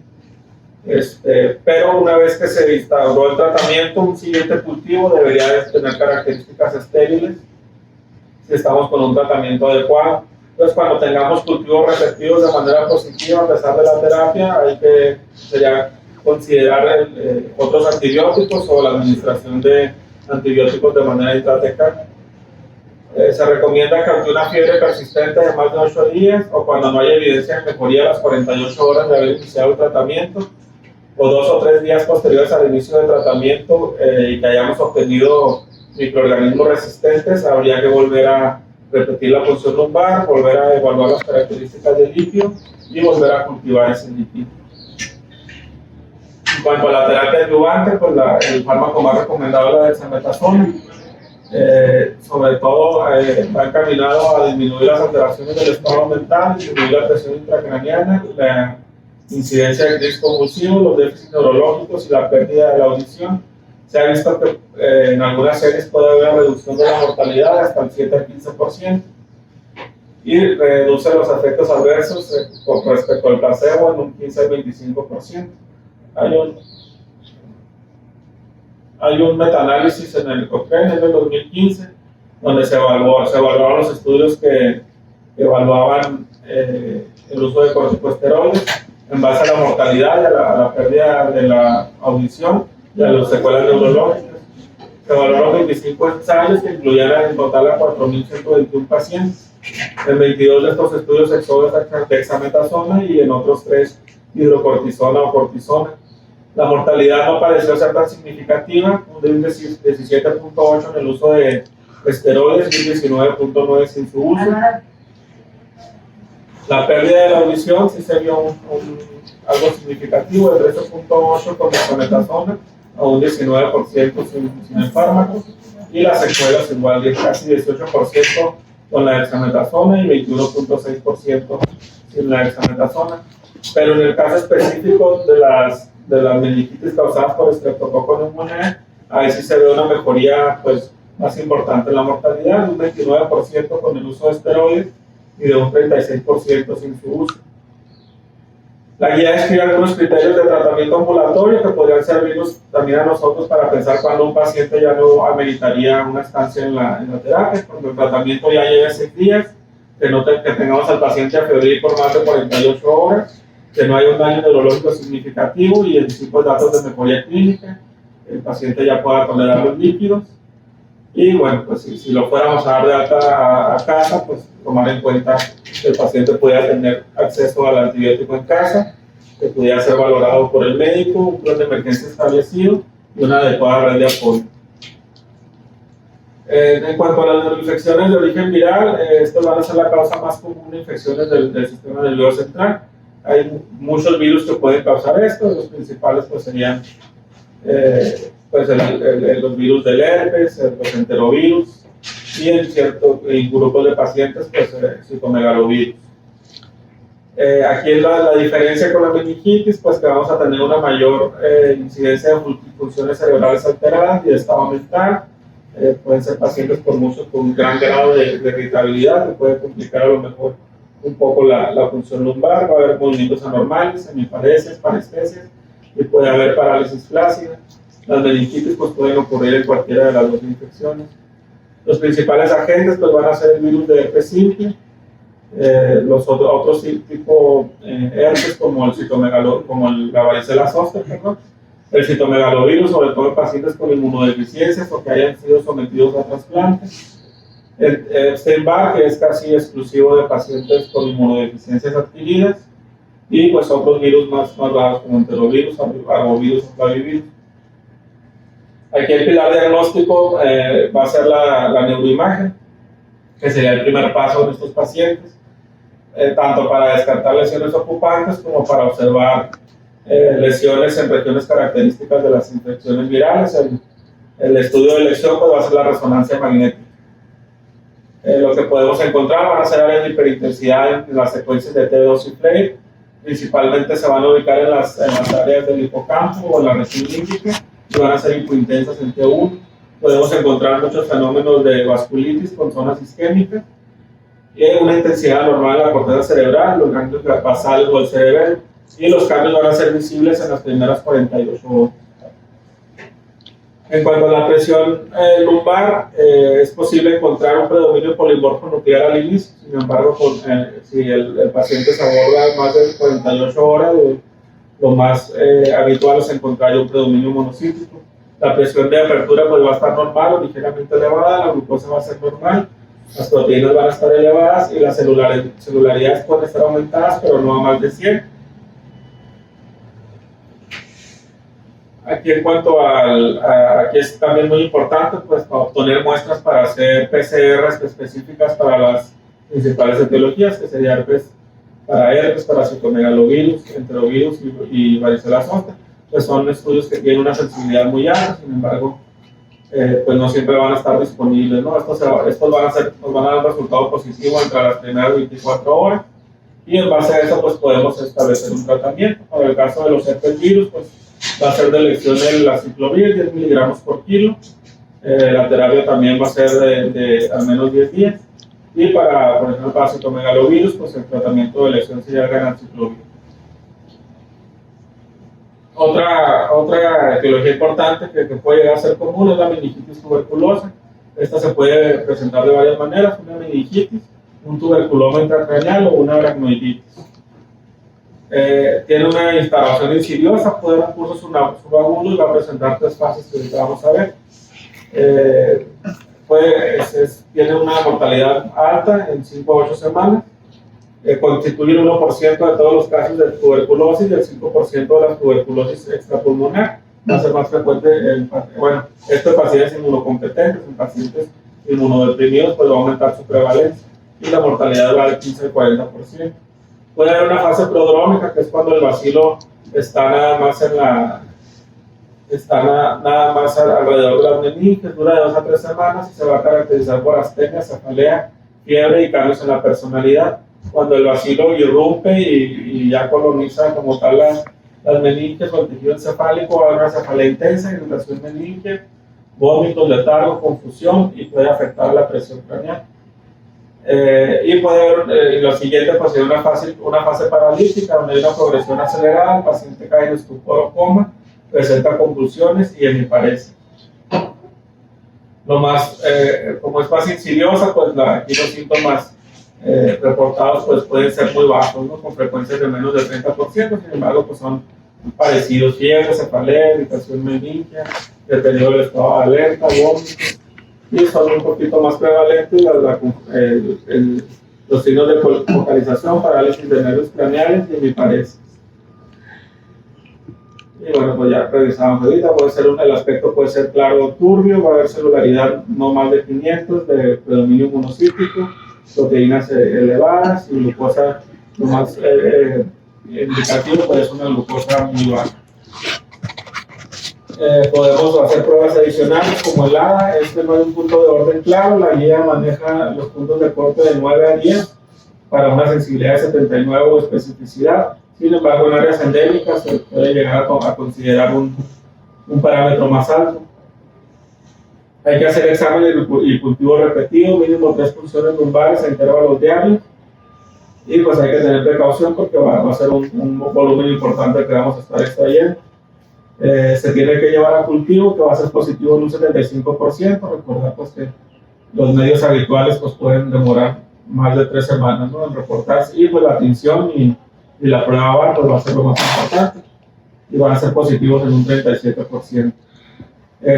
pero una vez que se instauró el tratamiento, un siguiente cultivo debería de tener características estériles si estamos con un tratamiento adecuado. Entonces, cuando tengamos cultivos receptivos de manera positiva a pesar de la terapia, sería considerar otros antibióticos o la administración de antibióticos de manera intratecal. Se recomienda que ante una fiebre persistente de más de 8 días, o cuando no hay evidencia de mejoría a las 48 horas de haber iniciado el tratamiento, o 2 o 3 días posteriores al inicio del tratamiento, y que hayamos obtenido microorganismos resistentes, habría que volver a repetir la punción lumbar, volver a evaluar las características del litio y volver a cultivar ese litio. En cuanto a la terapia adyuvante, pues el fármaco más recomendado es la dexametasona. Sobre todo va encaminado a disminuir las alteraciones del estado mental, disminuir la presión intracraniana, la incidencia de crisis convulsivos, los déficits neurológicos y la pérdida de la audición. Se ha visto que en algunas series puede haber una reducción de la mortalidad hasta el 7 al 15%, y reduce los efectos adversos con respecto al placebo en un 15 al 25%. Hay un metaanálisis en el Cochrane del 2015 donde se evaluaron los estudios que evaluaban el uso de corticosteroides en base a la mortalidad y a la pérdida de la audición y a las secuelas neurológicas. Se evaluaron 25 ensayos que incluían en total a 4.121 pacientes. En 22 de estos estudios se usó dexametasona y en otros 3 hidrocortisona o cortisona. La mortalidad no pareció ser tan significativa, de un 17.8 en el uso de esteroides y un 19.9 sin su uso. La pérdida de la audición sí se vio algo significativo, de 13.8 con dexametasona a un 19% sin el fármaco, y las secuelas igual de casi 18% con la dexametasona y 21.6% sin la dexametasona. Pero en el caso específico de las meningitis causadas por Streptococcus pneumoniae, ahí sí se ve una mejoría pues, más importante en la mortalidad, de un 29% con el uso de esteroides y de un 36% sin su uso. La guía describe algunos criterios de tratamiento ambulatorio que podrían servirnos también a nosotros para pensar cuando un paciente ya no ameritaría una estancia en la terapia, cuando el tratamiento ya lleve 6 días, que tengamos al paciente febril por más de 48 horas, que no haya un daño neurológico significativo y el tipo de datos de mejoría clínica, el paciente ya pueda tolerar los líquidos. Y bueno, pues si lo fuéramos a dar de alta a casa, pues tomar en cuenta que el paciente pudiera tener acceso al antibiótico en casa, que pudiera ser valorado por el médico, un plan de emergencia establecido y una adecuada red de apoyo. En cuanto a las neuroinfecciones de origen viral, estas van a ser la causa más común de infecciones del sistema nervioso central. Hay muchos virus que pueden causar esto, los principales pues serían pues los virus del herpes, los enterovirus y en grupos de pacientes pues citomegalovirus. Aquí es la diferencia con la meningitis, pues que vamos a tener una mayor incidencia de funciones cerebrales alteradas y de estado mental. Pueden ser pacientes con un gran grado de irritabilidad, que puede complicar a lo mejor un poco la función lumbar, va a haber movimientos anormales, semiparesias, parestesias, y puede haber parálisis flácida. Las meningitis pues, pueden ocurrir en cualquiera de las dos infecciones. Los principales agentes pues, van a ser el virus de herpes simple, los otros tipo herpes como la varicela zoster, el citomegalovirus, sobre todo en pacientes con inmunodeficiencias o que hayan sido sometidos a trasplantes. El Epstein-Barr, que es casi exclusivo de pacientes con inmunodeficiencias adquiridas, y pues otros virus más raros como enterovirus, arbovirus o flavivirus. Aquí el pilar diagnóstico va a ser la neuroimagen, que sería el primer paso en estos pacientes, tanto para descartar lesiones ocupantes como para observar lesiones en regiones características de las infecciones virales. El estudio de lesión pues, va a ser la resonancia magnética. Lo que podemos encontrar van a ser áreas de hiperintensidad en las secuencias de T2 y FLAIR. Principalmente se van a ubicar en las áreas del hipocampo o en la región límbica y van a ser hipointensas en T1. Podemos encontrar muchos fenómenos de vasculitis con zonas isquémicas y una intensidad normal en la corteza cerebral, los ganglios basales o el cerebelo, y los cambios van a ser visibles en las primeras 48 horas. En cuanto a la presión lumbar, es posible encontrar un predominio polimorfo nuclear al inicio. Sin embargo, si el paciente se aborda más de 48 horas, lo más habitual es encontrar un predominio monocíclico. La presión de apertura pues, va a estar normal o ligeramente elevada, la glucosa va a ser normal, las proteínas van a estar elevadas y las celularidades pueden estar aumentadas, pero no a más de 100. Aquí en cuanto aquí es también muy importante pues, obtener muestras para hacer PCRs específicas para las principales etiologías, que sería herpes, para citomegalovirus, enterovirus y varicela zoster. Pues son estudios que tienen una sensibilidad muy alta, sin embargo, pues no siempre van a estar disponibles, ¿no? Estos nos van a dar un resultado positivo entre las primeras 24 horas y en base a eso pues podemos establecer un tratamiento. Para el caso de los herpes virus, pues va a ser de elección el aciclovir, 10 miligramos por kilo. La terapia también va a ser de al menos 10 días. Y por ejemplo, para citomegalovirus, pues el tratamiento de elección sería el ganaxiclovir. Otra etiología importante que puede llegar a ser común es la meningitis tuberculosa. Esta se puede presentar de varias maneras: una meningitis, un tuberculoma intracraneal o una aracnoiditis. Tiene una instalación insidiosa, puede dar un curso subagudo y va a presentar 3 fases que ahorita vamos a ver. Tiene una mortalidad alta en 5 a 8 semanas. constituyen 1% de todos los casos de tuberculosis y el 5% de la tuberculosis extrapulmonar. Va a ser más frecuente esto en pacientes inmunocompetentes, en pacientes inmunodeprimidos, pues va a aumentar su prevalencia y la mortalidad va del 15 al 40%. Puede haber una fase prodrómica, que es cuando el bacilo está nada más alrededor de las meninges, dura de 2 a 3 semanas y se va a caracterizar por astenia, cefalea, fiebre y cambios en la personalidad. Cuando el bacilo irrumpe y ya coloniza como tal las meninges o el tejido encefálico, va a haber una cefalea intensa, irritación meninge, vómitos, letargo, confusión y puede afectar a la presión craneal. Y puede haber, lo siguiente, pues una fase paralítica donde hay una progresión acelerada, el paciente cae en estupor o coma, presenta convulsiones y hemiparesia. Como es más insidiosa, pues aquí los síntomas reportados pues pueden ser muy bajos, ¿no? Con frecuencias de menos del 30%, sin embargo pues son parecidos: fiebre, cefalea, irritación meningia, deterioro del estado de alerta, vómitos, y son un poquito más prevalentes los signos de focalización, parálisis de nervios craneales y hemiparesia. Y bueno, pues ya revisamos ahorita, el aspecto puede ser claro o turbio, va a haber celularidad no más de 500, de predominio monocítico, proteínas elevadas y glucosa, lo más indicativo puede ser una glucosa muy baja. Podemos hacer pruebas adicionales como el ADA. No hay un punto de orden claro, la guía maneja los puntos de corte de 9 a 10 para una sensibilidad de 79 o especificidad. Sin embargo, en áreas endémicas se puede llegar a considerar un parámetro más alto. Hay que hacer exámenes y cultivo repetido, mínimo 3 punciones lumbares a intervalos diarios. Y pues hay que tener precaución porque va a ser un volumen importante que vamos a estar extrayendo. Se tiene que llevar a cultivo, que va a ser positivo en un 75%. Recordar pues que los medios habituales pues pueden demorar más de 3 semanas, ¿no?, en reportarse, y pues la tinción y la prueba VAR pues va a ser lo más importante y van a ser positivos en un 37%.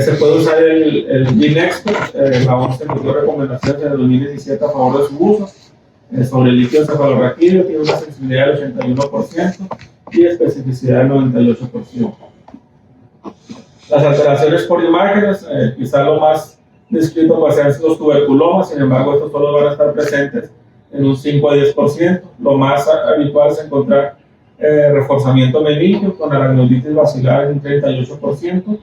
Se puede usar el GeneXpert. La OMS emitió recomendaciones en el 2017 a favor de su uso. Sobre el líquido cefalorraquídeo tiene una sensibilidad del 81% y especificidad del 98%. Las alteraciones por imágenes, quizá lo más descrito pues sean los tuberculomas, sin embargo estos solo van a estar presentes en un 5 a 10%. Lo más habitual es encontrar reforzamiento meningio con aracnoiditis basilar en un 38%.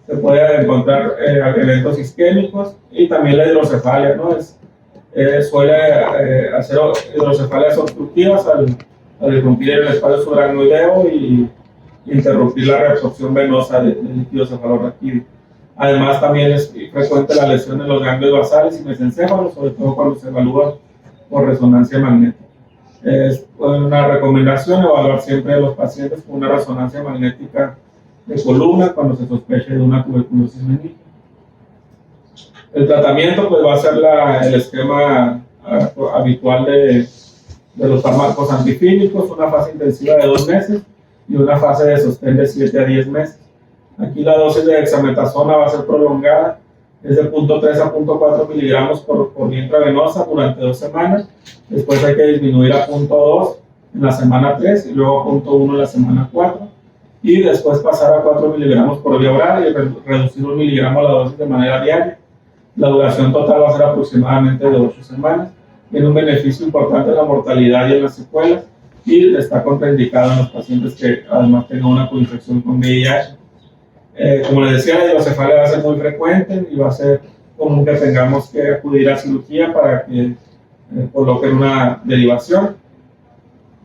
Se puede encontrar eventos isquémicos y también la hidrocefalia, ¿no? Suele hacer hidrocefalias obstructivas al irrumpir el espacio subaracnoideo y interrumpir la reabsorción venosa de líquido cefalorraquídeo. Además, también es frecuente la lesión en los ganglios basales y mesencéfalos, sobre todo cuando se evalúa por resonancia magnética. Es una recomendación evaluar siempre a los pacientes con una resonancia magnética de columna cuando se sospeche de una tuberculosis meningia. El tratamiento pues va a ser el esquema habitual de los fármacos antifílicos, una fase intensiva de 2 meses y una fase de sostén de 7 a 10 meses. Aquí la dosis de dexametasona va a ser prolongada, es de 0.3 a 0.4 miligramos por vía intravenosa durante 2 semanas. Después hay que disminuir a 0.2 en la semana 3 y luego a 0.1 en la semana 4. Y después pasar a 4 miligramos por vía oral y reducir 1 miligramo la dosis de manera diaria. La duración total va a ser aproximadamente de 8 semanas. Tiene un beneficio importante en la mortalidad y en las secuelas, y está contraindicado en los pacientes que además tengan una coinfección con VIH. Como les decía, la hidrocefalia va a ser muy frecuente y va a ser común que tengamos que acudir a cirugía para que coloquen una derivación.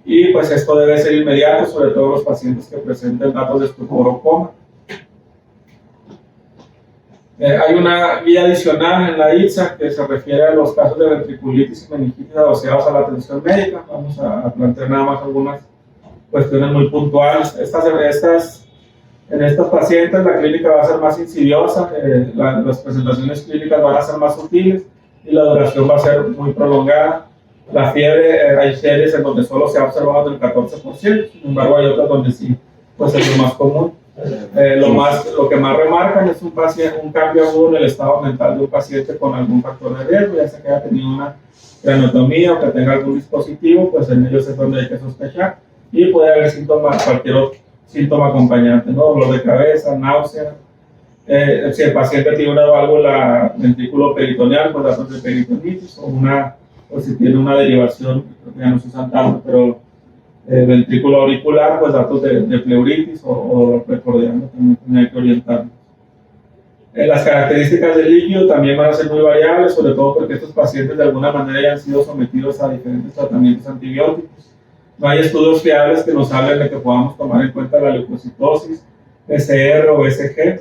Y pues esto debe ser inmediato, sobre todo los pacientes que presenten datos de estupor o coma. Hay una guía adicional en la ITSA que se refiere a los casos de ventriculitis y meningitis asociados a la atención médica. Vamos a plantear nada más algunas cuestiones muy puntuales. En estos pacientes la clínica va a ser más insidiosa, las presentaciones clínicas van a ser más sutiles y la duración va a ser muy prolongada. La fiebre, hay series en donde solo se ha observado del 14%, sin embargo hay otras donde sí, pues es lo más común. Lo que más remarcan es un cambio agudo en el estado mental de un paciente con algún factor de riesgo, ya sea que haya tenido una craniotomía o que tenga algún dispositivo, pues en ellos es donde hay que sospechar, y puede haber síntomas, cualquier otro síntoma acompañante, ¿no? Dolor de cabeza, náusea. Si el paciente tiene una válvula ventrículo peritoneal, pues datos de peritonitis, o si tiene una derivación, ya no se usan tanto, pero ventrículo auricular, pues datos de pleuritis o dolor precordiano, también hay que orientarnos. Las características del líquido también van a ser muy variables, sobre todo porque estos pacientes de alguna manera ya han sido sometidos a diferentes tratamientos antibióticos. No hay estudios fiables que nos hablen de que podamos tomar en cuenta la leucocitosis, PCR o SG.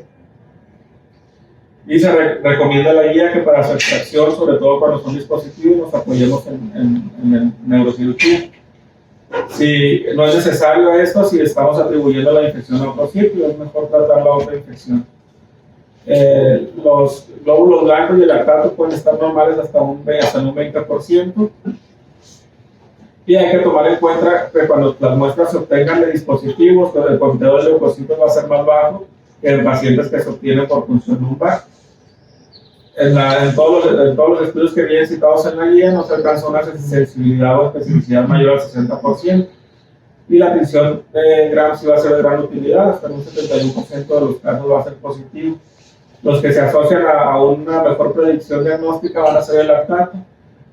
Y se recomienda la guía que para su extracción, sobre todo cuando son dispositivos, nos apoyemos en el neurocirugía. Si no es necesario esto, si estamos atribuyendo la infección a otro sitio, es mejor tratar la otra infección. Los glóbulos blancos y el lactato pueden estar normales hasta en un 20%. Y hay que tomar en cuenta que cuando las muestras se obtengan de dispositivos, el conteo de leucocitos va a ser más bajo que en pacientes que se obtienen por punción lumbar. En todos los estudios que vienen citados en la guía no se alcanzó una sensibilidad o especificidad mayor al 60%, y la tinción de Gram sí va a ser de gran utilidad, hasta un 71% de los casos va a ser positivo. Los que se asocian a una mejor predicción diagnóstica van a ser el lactato.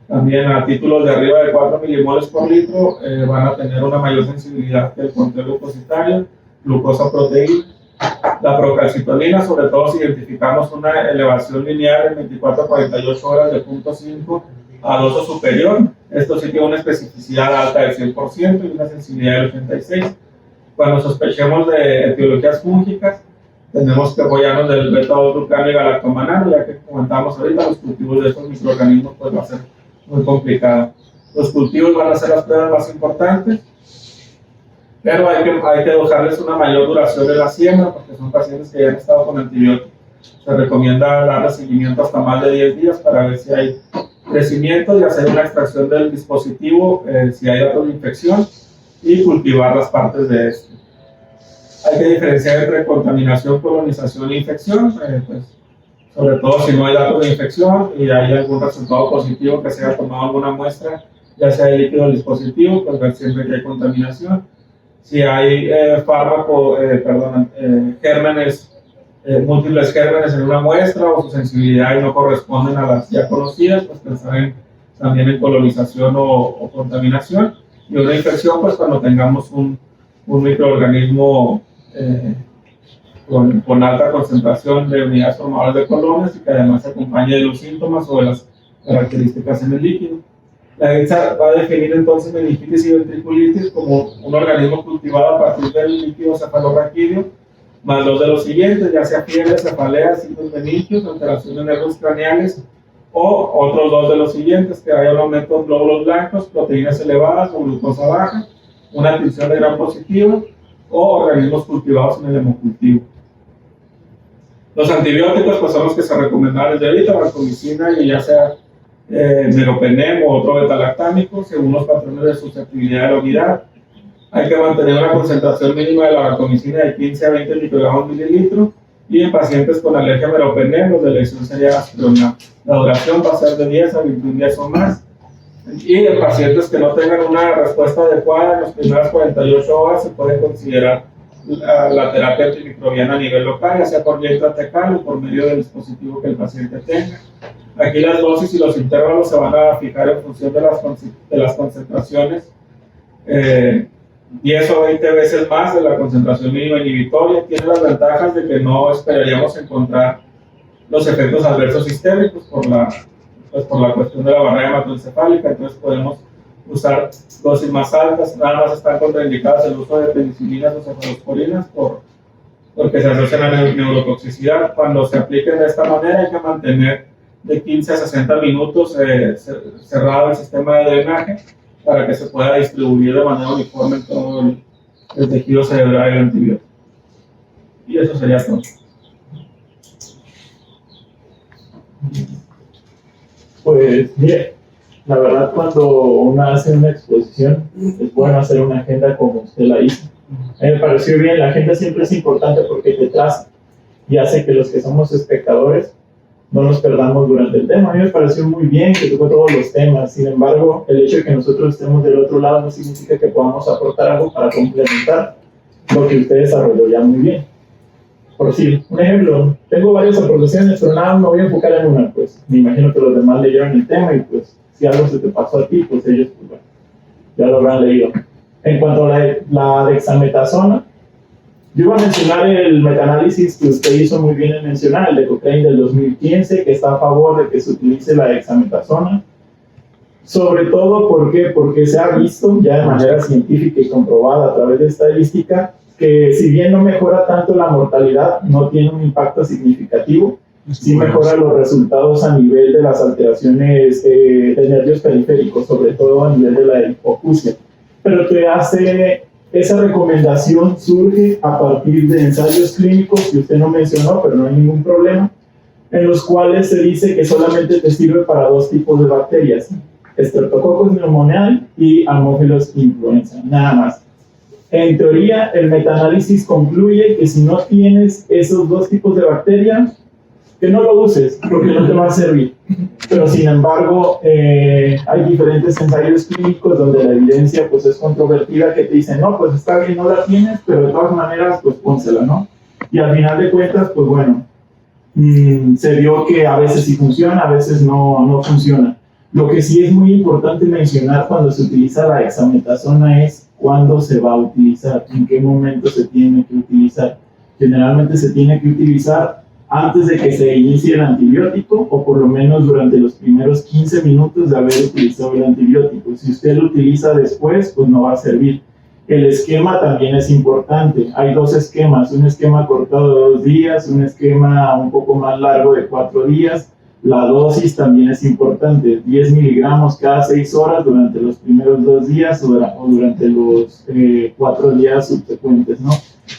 También a títulos de arriba de 4 milimoles por litro van a tener una mayor sensibilidad que el conteo glucositario, glucosa proteína. La procalcitonina, sobre todo si identificamos una elevación lineal en 24 a 48 horas de 0.5 a 2 o superior, esto sí tiene una especificidad alta del 100% y una sensibilidad del 86%. Cuando sospechemos de etiologías fúngicas, tenemos que apoyarnos del beta-2-glucano y galactomanano, ya que comentábamos ahorita, los cultivos de estos microorganismos pues va a ser muy complicado. Los cultivos van a ser las pruebas más importantes, pero hay que dejarles una mayor duración de la siembra, porque son pacientes que ya han estado con antibióticos. Se recomienda darle seguimiento hasta más de 10 días para ver si hay crecimiento y hacer una extracción del dispositivo si hay datos de infección y cultivar las partes de esto. Hay que diferenciar entre contaminación, colonización e infección, pues, sobre todo si no hay datos de infección y hay algún resultado positivo que se haya tomado alguna muestra, ya sea de líquido del dispositivo, pues ver siempre que hay contaminación. Si hay gérmenes, múltiples gérmenes en una muestra o su sensibilidad y no corresponden a las ya conocidas, pues pensar también en colonización o contaminación. Y una infección, pues cuando tengamos un microorganismo con alta concentración de unidades formadoras de colones y que además se acompañe de los síntomas o de las características en el líquido. La ENSA va a definir entonces meningitis y ventriculitis como un organismo cultivado a partir del líquido cefalorraquídeo, más dos de los siguientes, ya sea fiebre, cefalea, signos meningios, alteración de nervios craneales, o otros dos de los siguientes, que haya un aumento de glóbulos blancos, proteínas elevadas o glucosa baja, una tinción de Gram positivo, o organismos cultivados en el hemocultivo. Los antibióticos pues son los que se recomendan desde ahorita, vancomicina y ya sea meropenem o otro betalactámico, según los patrones de susceptibilidad de la unidad. Hay que mantener una concentración mínima de la vancomicina de 15 a 20 microgramos mililitro, y en pacientes con alergia a meropenem, los de elección sería aspirona. La duración va a ser de 10 a 21 días o más. Y en pacientes que no tengan una respuesta adecuada en las primeras 48 horas, se puede considerar la terapia antimicrobiana a nivel local, ya sea por vía intratecal o por medio del dispositivo que el paciente tenga. Aquí las dosis y los intervalos se van a fijar en función de las concentraciones, 10 o 20 veces más de la concentración mínima inhibitoria. Tiene las ventajas de que no esperaríamos encontrar los efectos adversos sistémicos por la cuestión de la barrera hematoencefálica, entonces podemos usar dosis más altas. Nada más están contraindicadas el uso de penicilinas o cefalosporinas porque se asocian a neurotoxicidad. Cuando se apliquen de esta manera hay que mantener de 15 a 60 minutos cerrado el sistema de drenaje para que se pueda distribuir de manera uniforme en todo el tejido cerebral el antibiótico. Y eso sería todo. Pues bien, la verdad cuando uno hace una exposición es bueno hacer una agenda como usted la hizo, Me pareció bien, la agenda siempre es importante porque te traza y hace que los que somos espectadores no nos perdamos durante el tema. A mí me pareció muy bien que tocó todos los temas. Sin embargo, el hecho de que nosotros estemos del otro lado no significa que podamos aportar algo para complementar lo que usted desarrolló ya muy bien. Por decir, un ejemplo, tengo varias aportaciones, pero nada, me voy a enfocar en una. Pues me imagino que los demás leyeron el tema y pues si algo se te pasó a ti, pues ellos pues, bueno, ya lo habrán leído. En cuanto a la dexametasona, yo iba a mencionar el metaanálisis que usted hizo muy bien en mencionar, el de Cochrane del 2015, que está a favor de que se utilice la dexametasona. Sobre todo, ¿por qué? Porque se ha visto ya de manera científica y comprobada a través de estadística que si bien no mejora tanto la mortalidad, no tiene un impacto significativo, sí mejora los resultados a nivel de las alteraciones de nervios periféricos, sobre todo a nivel de la hipoacusia. Pero que hace... Esa recomendación surge a partir de ensayos clínicos que usted no mencionó, pero no hay ningún problema, en los cuales se dice que solamente te sirve para dos tipos de bacterias, Streptococcus pneumoniae y Haemophilus influenza, nada más. En teoría, el metaanálisis concluye que si no tienes esos dos tipos de bacterias, que no lo uses, porque no te va a servir. Pero sin embargo, hay diferentes ensayos clínicos donde la evidencia pues, es controvertida, que te dicen, no, pues está bien, no la tienes, pero de todas maneras, pues pónsela, ¿no? Y al final de cuentas, pues bueno, se vio que a veces sí funciona, a veces no funciona. Lo que sí es muy importante mencionar cuando se utiliza la dexametasona es cuándo se va a utilizar, en qué momento se tiene que utilizar. Generalmente se tiene que utilizar antes de que se inicie el antibiótico o por lo menos durante los primeros 15 minutos de haber utilizado el antibiótico. Si usted lo utiliza después, pues no va a servir. El esquema también es importante. Hay dos esquemas, un esquema cortado de 2 días, un esquema un poco más largo de 4 días. La dosis también es importante, 10 miligramos cada 6 horas durante los primeros 2 días o durante los 4 días subsecuentes, ¿no?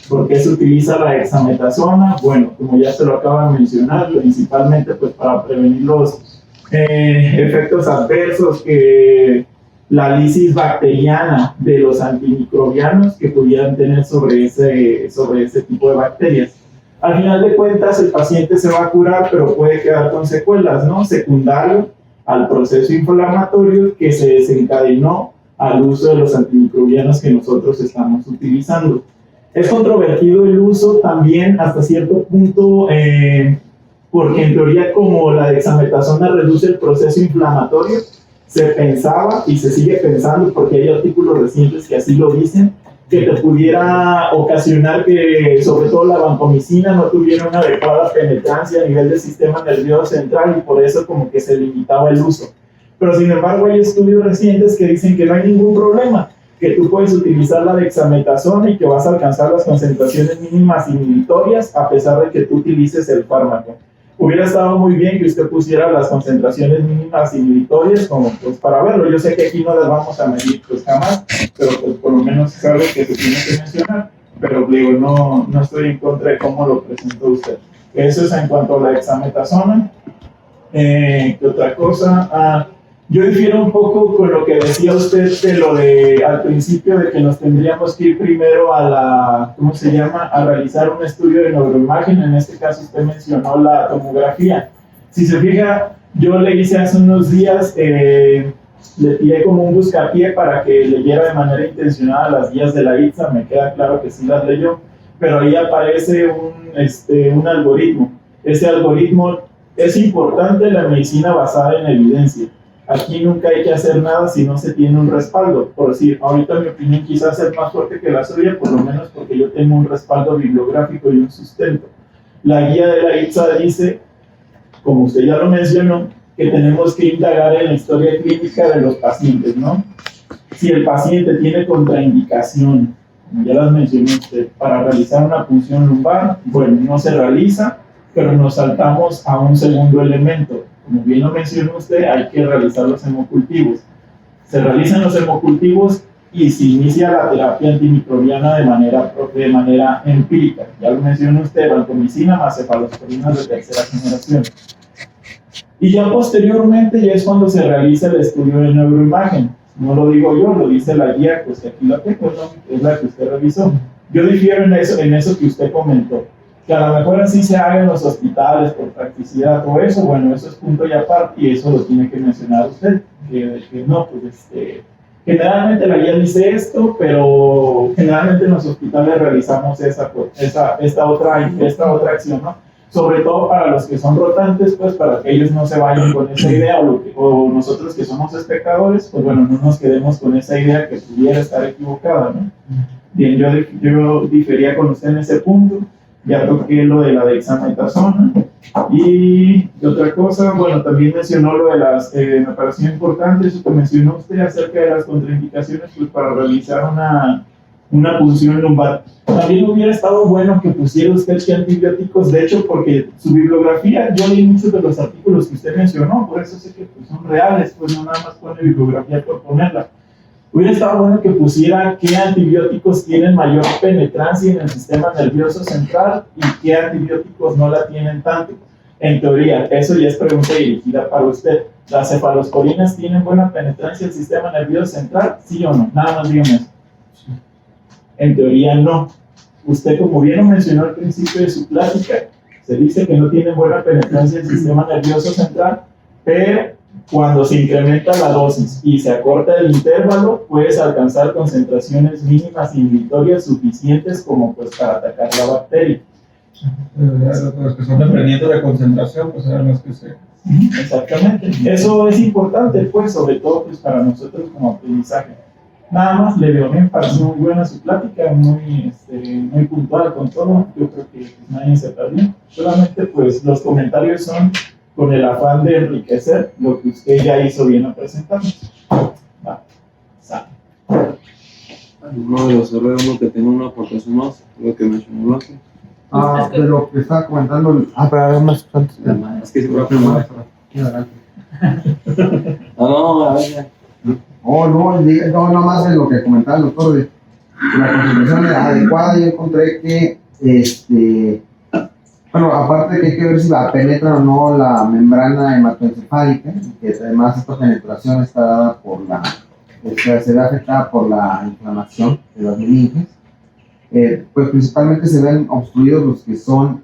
¿Por qué se utiliza la dexametasona? Bueno, como ya se lo acaba de mencionar, principalmente pues para prevenir los efectos adversos que la lisis bacteriana de los antimicrobianos que pudieran tener sobre ese tipo de bacterias. Al final de cuentas, el paciente se va a curar, pero puede quedar con secuelas, ¿no? Secundario al proceso inflamatorio que se desencadenó al uso de los antimicrobianos que nosotros estamos utilizando. Es controvertido el uso también hasta cierto punto, porque en teoría como la dexametasona reduce el proceso inflamatorio, se pensaba y se sigue pensando, porque hay artículos recientes que así lo dicen, que te pudiera ocasionar que sobre todo la vancomicina no tuviera una adecuada penetrancia a nivel del sistema nervioso central y por eso como que se limitaba el uso. Pero sin embargo hay estudios recientes que dicen que no hay ningún problema, que tú puedes utilizar la dexametasona y que vas a alcanzar las concentraciones mínimas inhibitorias a pesar de que tú utilices el fármaco. Hubiera estado muy bien que usted pusiera las concentraciones mínimas inhibitorias como pues para verlo. Yo sé que aquí no las vamos a medir pues jamás, pero pues por lo menos es algo que se tiene que mencionar. Pero digo, no estoy en contra de cómo lo presentó usted. Eso es en cuanto a la dexametasona. ¿Qué otra cosa? Yo difiero un poco con lo que decía usted de lo de al principio de que nos tendríamos que ir primero a la, ¿cómo se llama? A realizar un estudio de neuroimagen. En este caso usted mencionó la tomografía. Si se fija, yo le hice hace unos días, le tiré como un buscapié para que leyera de manera intencionada las guías de la ITSA. Me queda claro que sí las leyó, pero ahí aparece un algoritmo. Ese algoritmo es importante en la medicina basada en evidencia. Aquí nunca hay que hacer nada si no se tiene un respaldo. Por decir, ahorita mi opinión quizás es más fuerte que la suya, por lo menos porque yo tengo un respaldo bibliográfico y un sustento. La guía de la ITSA dice, como usted ya lo mencionó, que tenemos que indagar en la historia clínica de los pacientes, ¿no? Si el paciente tiene contraindicación, como ya las mencioné usted, para realizar una punción lumbar, bueno, no se realiza, pero nos saltamos a un segundo elemento. Como bien lo mencionó usted, hay que realizar los hemocultivos. Se realizan los hemocultivos y se inicia la terapia antimicrobiana de manera empírica. Ya lo mencionó usted, vancomicina más cefalosporinas de tercera generación. Y ya posteriormente ya es cuando se realiza el estudio de neuroimagen. No lo digo yo, lo dice la guía, pues que aquí la tengo, ¿no? Es la que usted revisó. Yo difiero en eso que usted comentó. Que a lo mejor así se haga en los hospitales por practicidad o eso, bueno, eso es punto y aparte y eso lo tiene que mencionar usted. Que no, pues generalmente la guía dice esto, pero generalmente en los hospitales realizamos esta otra acción, ¿no? Sobre todo para los que son rotantes, pues para que ellos no se vayan con esa idea o nosotros que somos espectadores, pues bueno, no nos quedemos con esa idea que pudiera estar equivocada, ¿no? Bien, yo difería con usted en ese punto, ya toqué lo de la dexametasona y otra cosa, bueno, también mencionó lo de las, me pareció importante eso que mencionó usted acerca de las contraindicaciones pues, para realizar una punción lumbar. También hubiera estado bueno que pusiera usted qué antibióticos, de hecho, porque su bibliografía, yo leí muchos de los artículos que usted mencionó, por eso sé que pues, son reales, pues no nada más pone bibliografía por ponerla. Hubiera estado bueno que pusiera qué antibióticos tienen mayor penetrancia en el sistema nervioso central y qué antibióticos no la tienen tanto. En teoría, eso ya es pregunta dirigida para usted. ¿Las cefalosporinas tienen buena penetrancia en el sistema nervioso central? ¿Sí o no? Nada más dígame eso. En teoría no. Usted, como bien lo mencionó al principio de su plática, se dice que no tienen buena penetrancia en el sistema nervioso central, pero cuando se incrementa la dosis y se acorta el intervalo, puedes alcanzar concentraciones mínimas inhibitorias suficientes como pues para atacar la bacteria. Los que son dependientes de concentración, pues eran los que se... Exactamente. Eso es importante, pues, sobre todo pues, para nosotros como aprendizaje. Nada más, le veo bien, pareció muy buena su plática, muy puntual con todo. Yo creo que pues, nadie se perdió. Solamente pues los comentarios son con el afán de enriquecer lo que usted ya hizo bien a presentarnos. Va, sale. Uno de los errores, uno que tiene una aportación más, lo que mencionó Blanca. De lo que estaba comentando. Pero además, antes. Es que siempre va a No, más de lo que comentaba el doctor de la concentración adecuada. Yo encontré que, bueno, aparte de que hay que ver si la penetra o no la membrana hematoencefálica, que además esta penetración está dada se ve afectada por la inflamación de las meninges. Pues principalmente se ven obstruidos los que son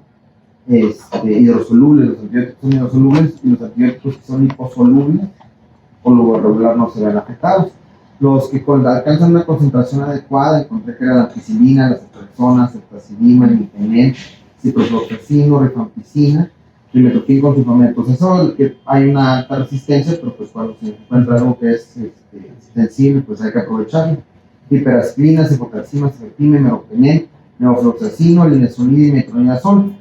hidrosolubles, los antibióticos son hidrosolubles y los antibióticos que son liposolubles por lo regular no se ven afectados. Los que alcanzan una concentración adecuada, encontré que era la ampicilina, la ceftriaxona, ceftazidima, imipenem, ciprofloxacino, rifampicina, trimetoquín con sulfametosazol, que hay una alta resistencia, pero pues cuando se encuentra algo que es sensible, pues hay que aprovecharlo. Hiperaspirina, cefotaxima, cefepime, meropenem, neofloxacino, linezolida y metronidazol,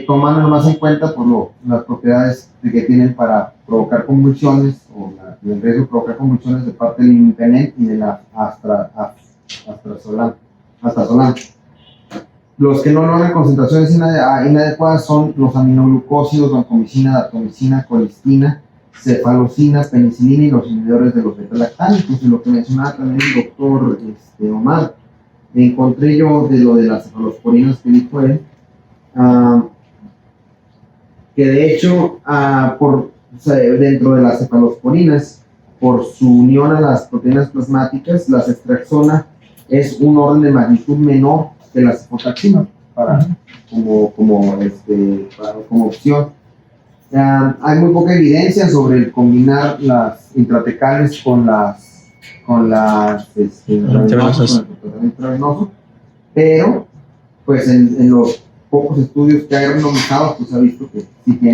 tomando nomás en cuenta por las propiedades que tienen para provocar convulsiones o el riesgo de provocar convulsiones de parte del imipenem y de la astaxolán. Los que no logran concentraciones inadecuadas son los aminoglucósidos, vancomicina, datomicina, colistina, cefalocina, penicilina y los inhibidores de los beta-lactámicos. Y lo que mencionaba también el doctor Omar, encontré yo de lo de las cefalosporinas que dijo él, que de hecho dentro de las cefalosporinas, por su unión a las proteínas plasmáticas, la ceftriaxona es un orden de magnitud menor que la cefotaxima como opción. Hay muy poca evidencia sobre el combinar las intratecales con las intravenoso, pero pues en los pocos estudios que hay randomizados pues se ha visto que sí hay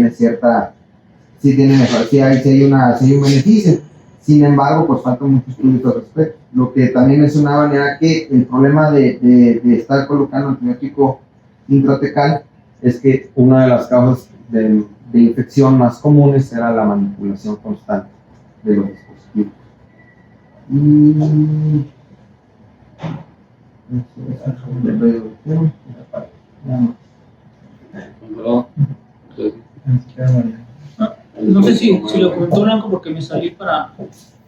un beneficio. Sin embargo, pues faltan muchos estudios al respecto. Lo que también mencionaban era que el problema de estar colocando antibiótico intratecal es que una de las causas de infección más comunes era la manipulación constante de los dispositivos. No sé si lo comentó Blanco porque me salí para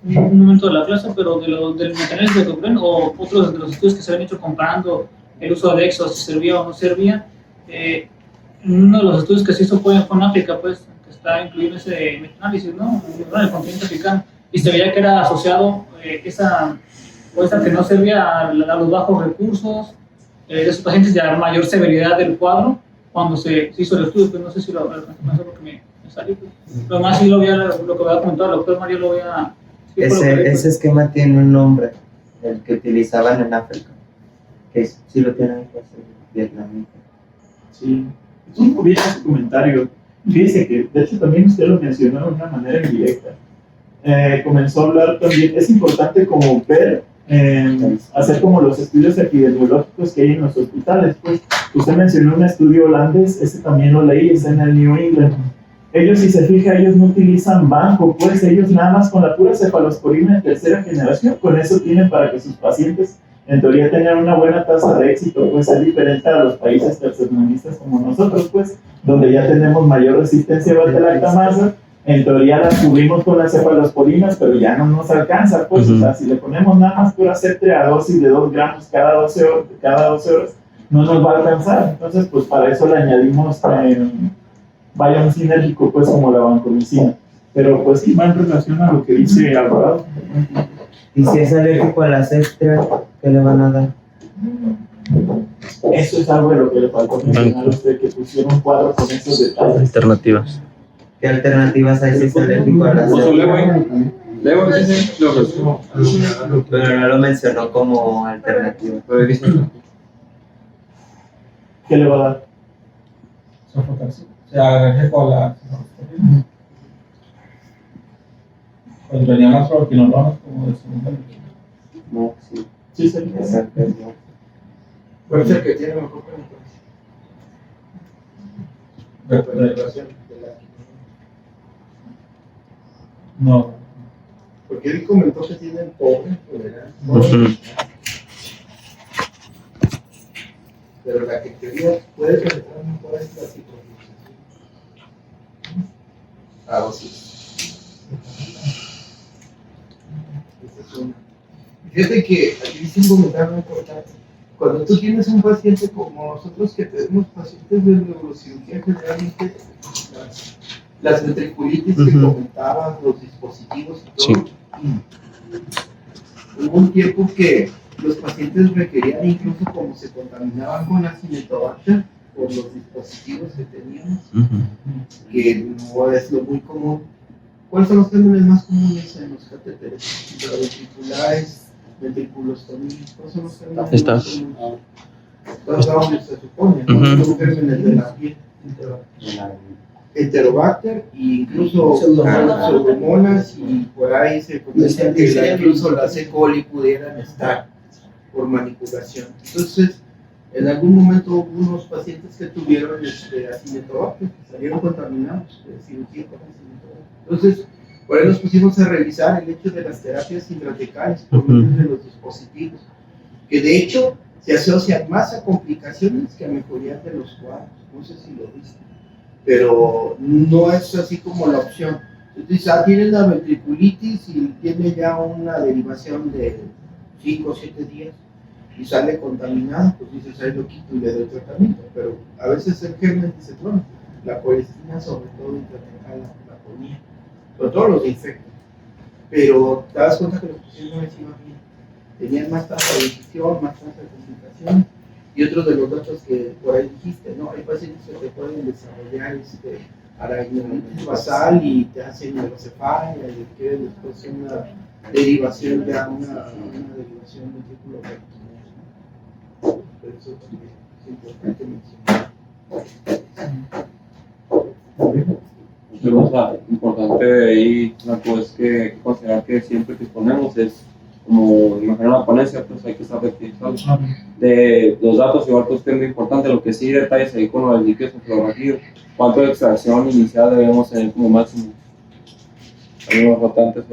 un momento de la clase, pero del mecanismo de Cochrane o otros de los estudios que se habían hecho comparando el uso de Dexo, si servía o no servía, uno de los estudios que se hizo fue en África, pues, que está incluido en ese metaanálisis, ¿no? En el continente africano, y se veía que era asociado esa que no servía a los bajos recursos, de esos pacientes ya mayor severidad del cuadro cuando se hizo el estudio, pues no sé si lo alcancé a pensar porque me salí. Pues. Lo más sí lo que había comentado el doctor Mario lo había... Sí, ese esquema tiene un nombre, el que utilizaban en África, que sí lo tienen que hacer vietnamita. Sí, es un muy bien ese comentario. Fíjese que, de hecho, también usted lo mencionó de una manera indirecta. Comenzó a hablar también, es importante como ver, hacer como los estudios epidemiológicos que hay en los hospitales. Pues, usted mencionó un estudio holandés, ese también lo leí, está en el New England. Ellos, si se fija, ellos no utilizan banco, pues ellos nada más con la pura cefalosporina de tercera generación, con eso tienen para que sus pacientes en teoría tengan una buena tasa de éxito, pues es diferente a los países tercermundistas como nosotros, pues, donde ya tenemos mayor resistencia a la lactamasa. En teoría las cubrimos con las cefalosporinas, pero ya no nos alcanza, pues, o sea, si le ponemos nada más pura cetre a dosis de 2 gramos cada 12 horas, no nos va a alcanzar. Entonces, pues, para eso le añadimos vaya un sinérgico, pues, como la vancomicina. Pero, pues, sí va en relación a lo que dice Alvarado. Y si es alérgico a la cetre, ¿qué le van a dar? Eso es algo de lo que le faltó mencionar a usted, que pusieron un cuadro con esos detalles. Alternativas. ¿Qué alternativas hay si es alérgico a la cetre? Luego dice lo resumo. Pero no lo mencionó como alternativa. Pero dice ¿Qué le va a dar? Sofocación. O sea, alérgico a la... Pues venían las proquinolonas como de segunda. No, sí. Sí, sí. Exacto. No. Puede ser que tiene mejor penetración. No. Porque él comentó que tienen pobre tolerancia. Pero la que quería puede penetrar mejor es la citrofloxacina. Ah, o sí. Fíjate que aquí dice un comentario muy importante. Cuando tú tienes un paciente como nosotros que tenemos pacientes de neurocirugía, generalmente las ventriculitis que comentabas, los dispositivos y todo, hubo un tiempo que los pacientes requerían, incluso como se contaminaban con Acinetobacter por los dispositivos que teníamos, que no es lo muy común. ¿Cuáles son los crímenes más comunes en los catéteres? Intraventriculares, ventriculostomía, ¿cuáles son los crímenes más comunes? ¿Dónde se supone? ¿Cuáles son los crímenes de la piel? Enterobacter e incluso pseudomonas, y por ahí se comenta que incluso las E. coli pudieran estar por manipulación. Entonces, en algún momento hubo unos pacientes que tuvieron Acinetobacter, que salieron contaminados de cirugía con Acinetobacter. Entonces, por ahí nos pusimos a revisar el hecho de las terapias intratecales por medio de los dispositivos, que de hecho se asocian más a complicaciones que a mejorías de los cuadros. No sé si lo viste, pero no es así como la opción. Entonces, tiene la ventriculitis y tiene ya una derivación de 5 o 7 días y sale contaminada, pues dices, ahí lo quito y le doy tratamiento. Pero a veces el germen dice, bueno, la colistina, sobre todo intratecal, la ponía, sobre todo los infectos. Pero te das cuenta que los pacientes no les iban bien, tenían más tasa de infección, más tasa de complicación. Y otro de los datos que por ahí dijiste, ¿no? Hay pacientes que te pueden desarrollar aracnoiditis basal y te hacen neurocefalia y quieren después una derivación, ya una derivación ventricular. Por eso también es importante mencionar. Una cosa importante de ahí, pues, que considerar que siempre que exponemos es como imaginar una ponencia, pues hay que estar rectificando de los datos, igual que usted es muy importante, lo que sí detalles ahí con lo del líquido cefalorraquídeo, cuánto de extracción inicial debemos tener como máximo. Hay unos rotantes,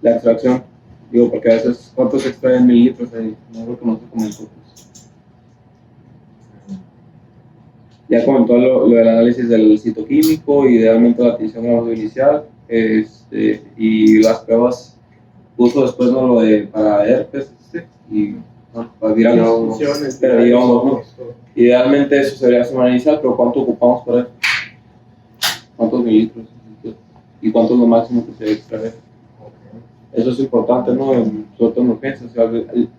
la extracción, digo, porque a veces cuánto se extrae en mililitros ahí, no creo que no se comentó. Pues. Ya comentó lo del análisis del citoquímico, idealmente la atención grado inicial, y las pruebas. Puso después no lo de para herpes y para viral, pero digamos, ¿no? Idealmente eso sería semana inicial, pero ¿cuánto ocupamos por él? ¿Cuántos mililitros? ¿Y cuánto es lo máximo que se debe extraer? Eso es importante, ¿no? Sobre todo en urgencias. O sea,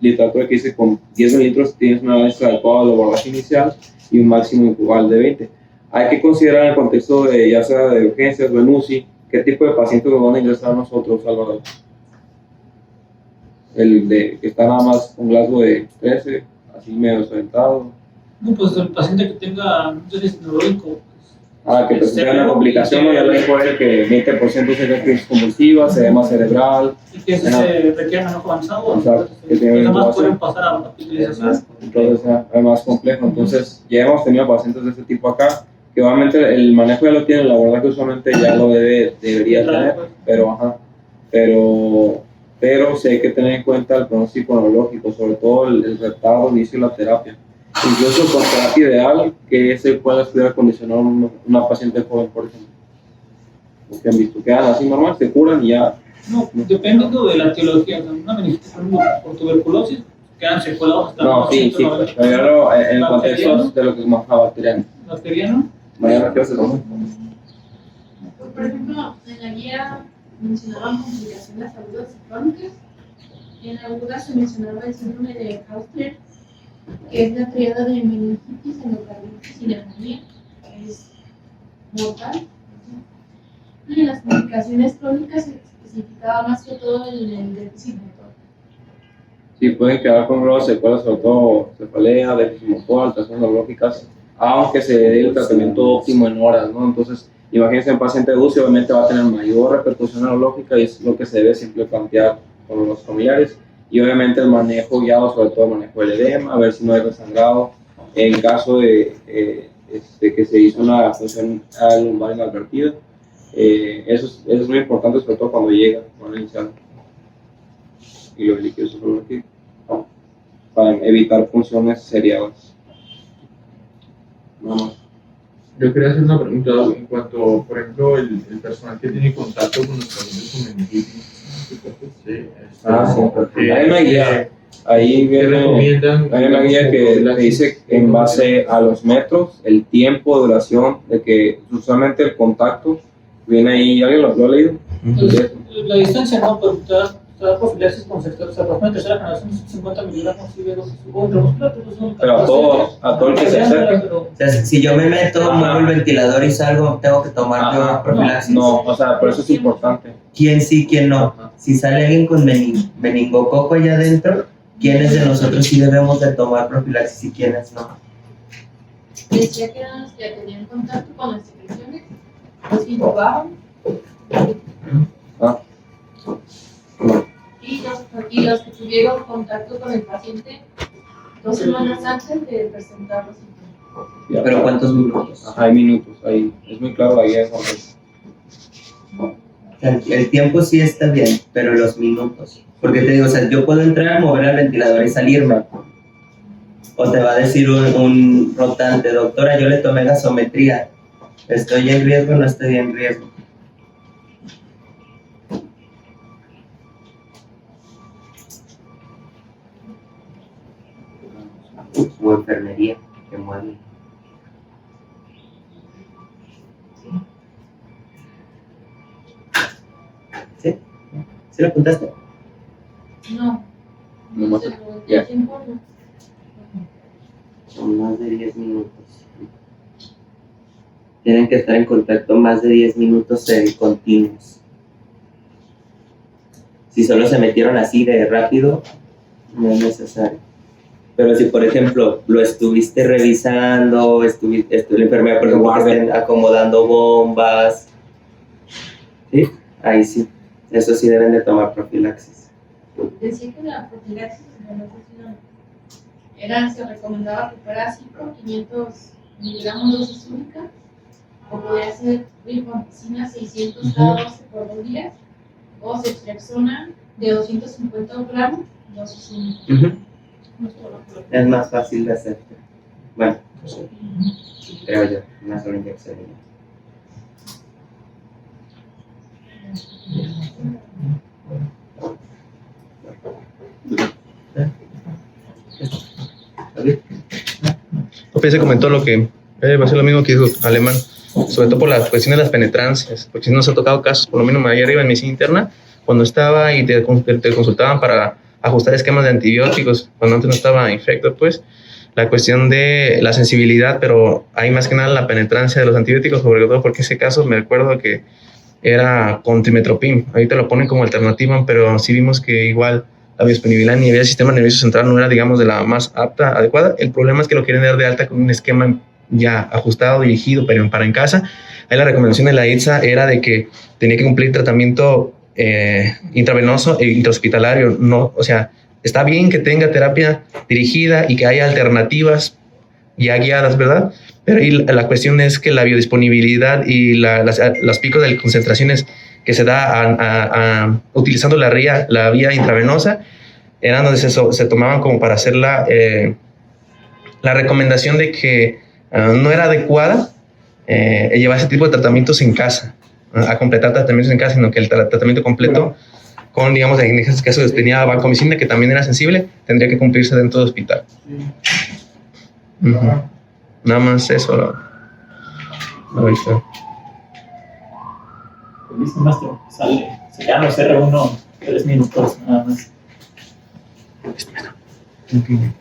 literatura que dice con 10 mililitros tienes una dosis adecuada de abordaje inicial y un máximo incubal de 20. Hay que considerar en el contexto de, ya sea de urgencias o en UCI, qué tipo de pacientes nos van a ingresar a nosotros, Álvaro. El de que está nada más con Glasgow de 13, así medio desorientado. No, pues el paciente que tenga un déficit neurológico. Que presenta una complicación, ya lo dijo él, que 20% se ve crisis convulsiva, edema cerebral. Y que se requiere manejo avanzado. Exacto, que tiene Los demás intubación. pueden pasar a hospitalización. Entonces es más complejo. Entonces ya hemos tenido pacientes de este tipo acá, que obviamente el manejo ya lo tiene, la verdad que usualmente ya lo debería tener, pero sí hay que tener en cuenta el pronóstico neurológico, sobre todo el retardo de inicio de la terapia. Incluso con terapia ideal, que se pueda estudiar condicionar una paciente joven, por ejemplo. Porque han visto, quedan así normal, se curan y ya. No, dependiendo de la etiología, una meningitis por tuberculosis, quedan secuelados hasta No, sí, pero en el contexto de lo que es más bacteriano. ¿Bacteriano? Mariana, ¿qué haces? Por ejemplo, en la guía mencionaban complicaciones agudas y crónicas. En agudas se mencionaba el síndrome de Hausler, que es la triada de meningitis, endocarditis y neumonía, que es mortal. Y en las complicaciones crónicas se especificaba más que todo el déficit motor. Sí, pueden quedar con graves secuelas, sobre todo cefalea, déficit motor, alteraciones neurológicas, aunque se dé el tratamiento óptimo en horas, ¿no? Entonces, imagínense un paciente de UCI, obviamente va a tener mayor repercusión neurológica y es lo que se debe siempre plantear con los familiares. Y obviamente el manejo guiado, sobre todo el manejo del edema, a ver si no hay resangrado. En caso de que se hizo una función lumbar inadvertida, eso es muy importante, sobre todo cuando llega a iniciar. Y los líquidos aquí, para evitar funciones seriadas. Nada más. Yo quería hacer una pregunta en cuanto, por ejemplo, el personal que tiene contacto con los pacientes con meningitis. Sí, Sí. Hay una guía, ahí ¿qué viene, recomiendan? hay una guía que dice en base a los metros, el tiempo, duración, de que usualmente el contacto viene ahí, ¿alguien lo ha leído? Entonces, la distancia no, pero te da profilaxis con sector, o sea, por ejemplo, en tercera generación 50 miligramos y B2 intramuscular, Pero a todo el que se acerque. O sea, si yo me meto, muevo el ventilador y salgo, tengo que tomar yo profilaxis. No, o sea, por eso es importante. ¿Quién sí, quién no? Si sale alguien con meningococo allá adentro, ¿quiénes de nosotros sí debemos de tomar profilaxis y quiénes no? Decía que eran los que tenían contacto con las secreciones, los que intubaban y los que tuvieron contacto con el paciente 2 semanas antes de presentar los síntomas. ¿Pero cuántos minutos? Hay minutos, ahí es muy claro la guía de Jorge. El tiempo sí está bien, pero los minutos. Porque te digo, o sea, yo puedo entrar, mover el ventilador y salirme. O te va a decir un rotante, doctora, yo le tomé gasometría. ¿Estoy en riesgo o no estoy en riesgo? O enfermería, que mueve. ¿Sí? ¿Sí lo apuntaste? No, No no más. sé, Ya. el tiempo no. Son más de 10 minutos. Tienen que estar en contacto más de 10 minutos continuos. Si solo se metieron así de rápido, no es necesario. Pero si, por ejemplo, lo estuviste revisando, la enfermera, por ejemplo, que estén acomodando bombas, ¿sí? Ahí sí. Eso sí deben de tomar profilaxis. Decía que la profilaxis se recomendaba que fuera así por 500 miligramos dosis única, o podía ser rifampicina 600 cada 12 por 2 días, o ceftriaxona de 250 gramos, dosis única. Es más fácil de hacer. Bueno, creo yo, una sola inyección. Se comentó lo que va a ser lo mismo que dijo Alemán, sobre todo por las cuestiones de las penetrancias, porque si nos ha tocado casos, por lo menos ahí arriba en medicina interna, cuando estaba y te consultaban para ajustar esquemas de antibióticos, cuando antes no estaba infecto, pues, la cuestión de la sensibilidad, pero hay más que nada la penetrancia de los antibióticos, sobre todo porque ese caso me recuerdo que era con trimestoprim, ahorita lo ponen como alternativa, pero sí vimos que igual la biodisponibilidad a nivel del sistema nervioso central no era, digamos, de la más apta, adecuada. El problema es que lo quieren dar de alta con un esquema ya ajustado, dirigido, pero para en casa. Ahí la recomendación de la ITSA era de que tenía que cumplir tratamiento intravenoso e intrahospitalario. No, o sea, está bien que tenga terapia dirigida y que haya alternativas ya guiadas, ¿verdad? Pero ahí la cuestión es que la biodisponibilidad y las picos de concentraciones que se da utilizando la vía intravenosa eran donde se tomaban como para hacer la recomendación de que no era adecuada llevar ese tipo de tratamientos en casa, a completar tratamientos en casa, sino que el tratamiento completo con, digamos, en este caso tenía vancomicina, que también era sensible, tendría que cumplirse dentro del hospital. Nada más eso. Ahorita. Listo, maestro. Sale. Se llama R1, 3 minutos, nada más. Okay.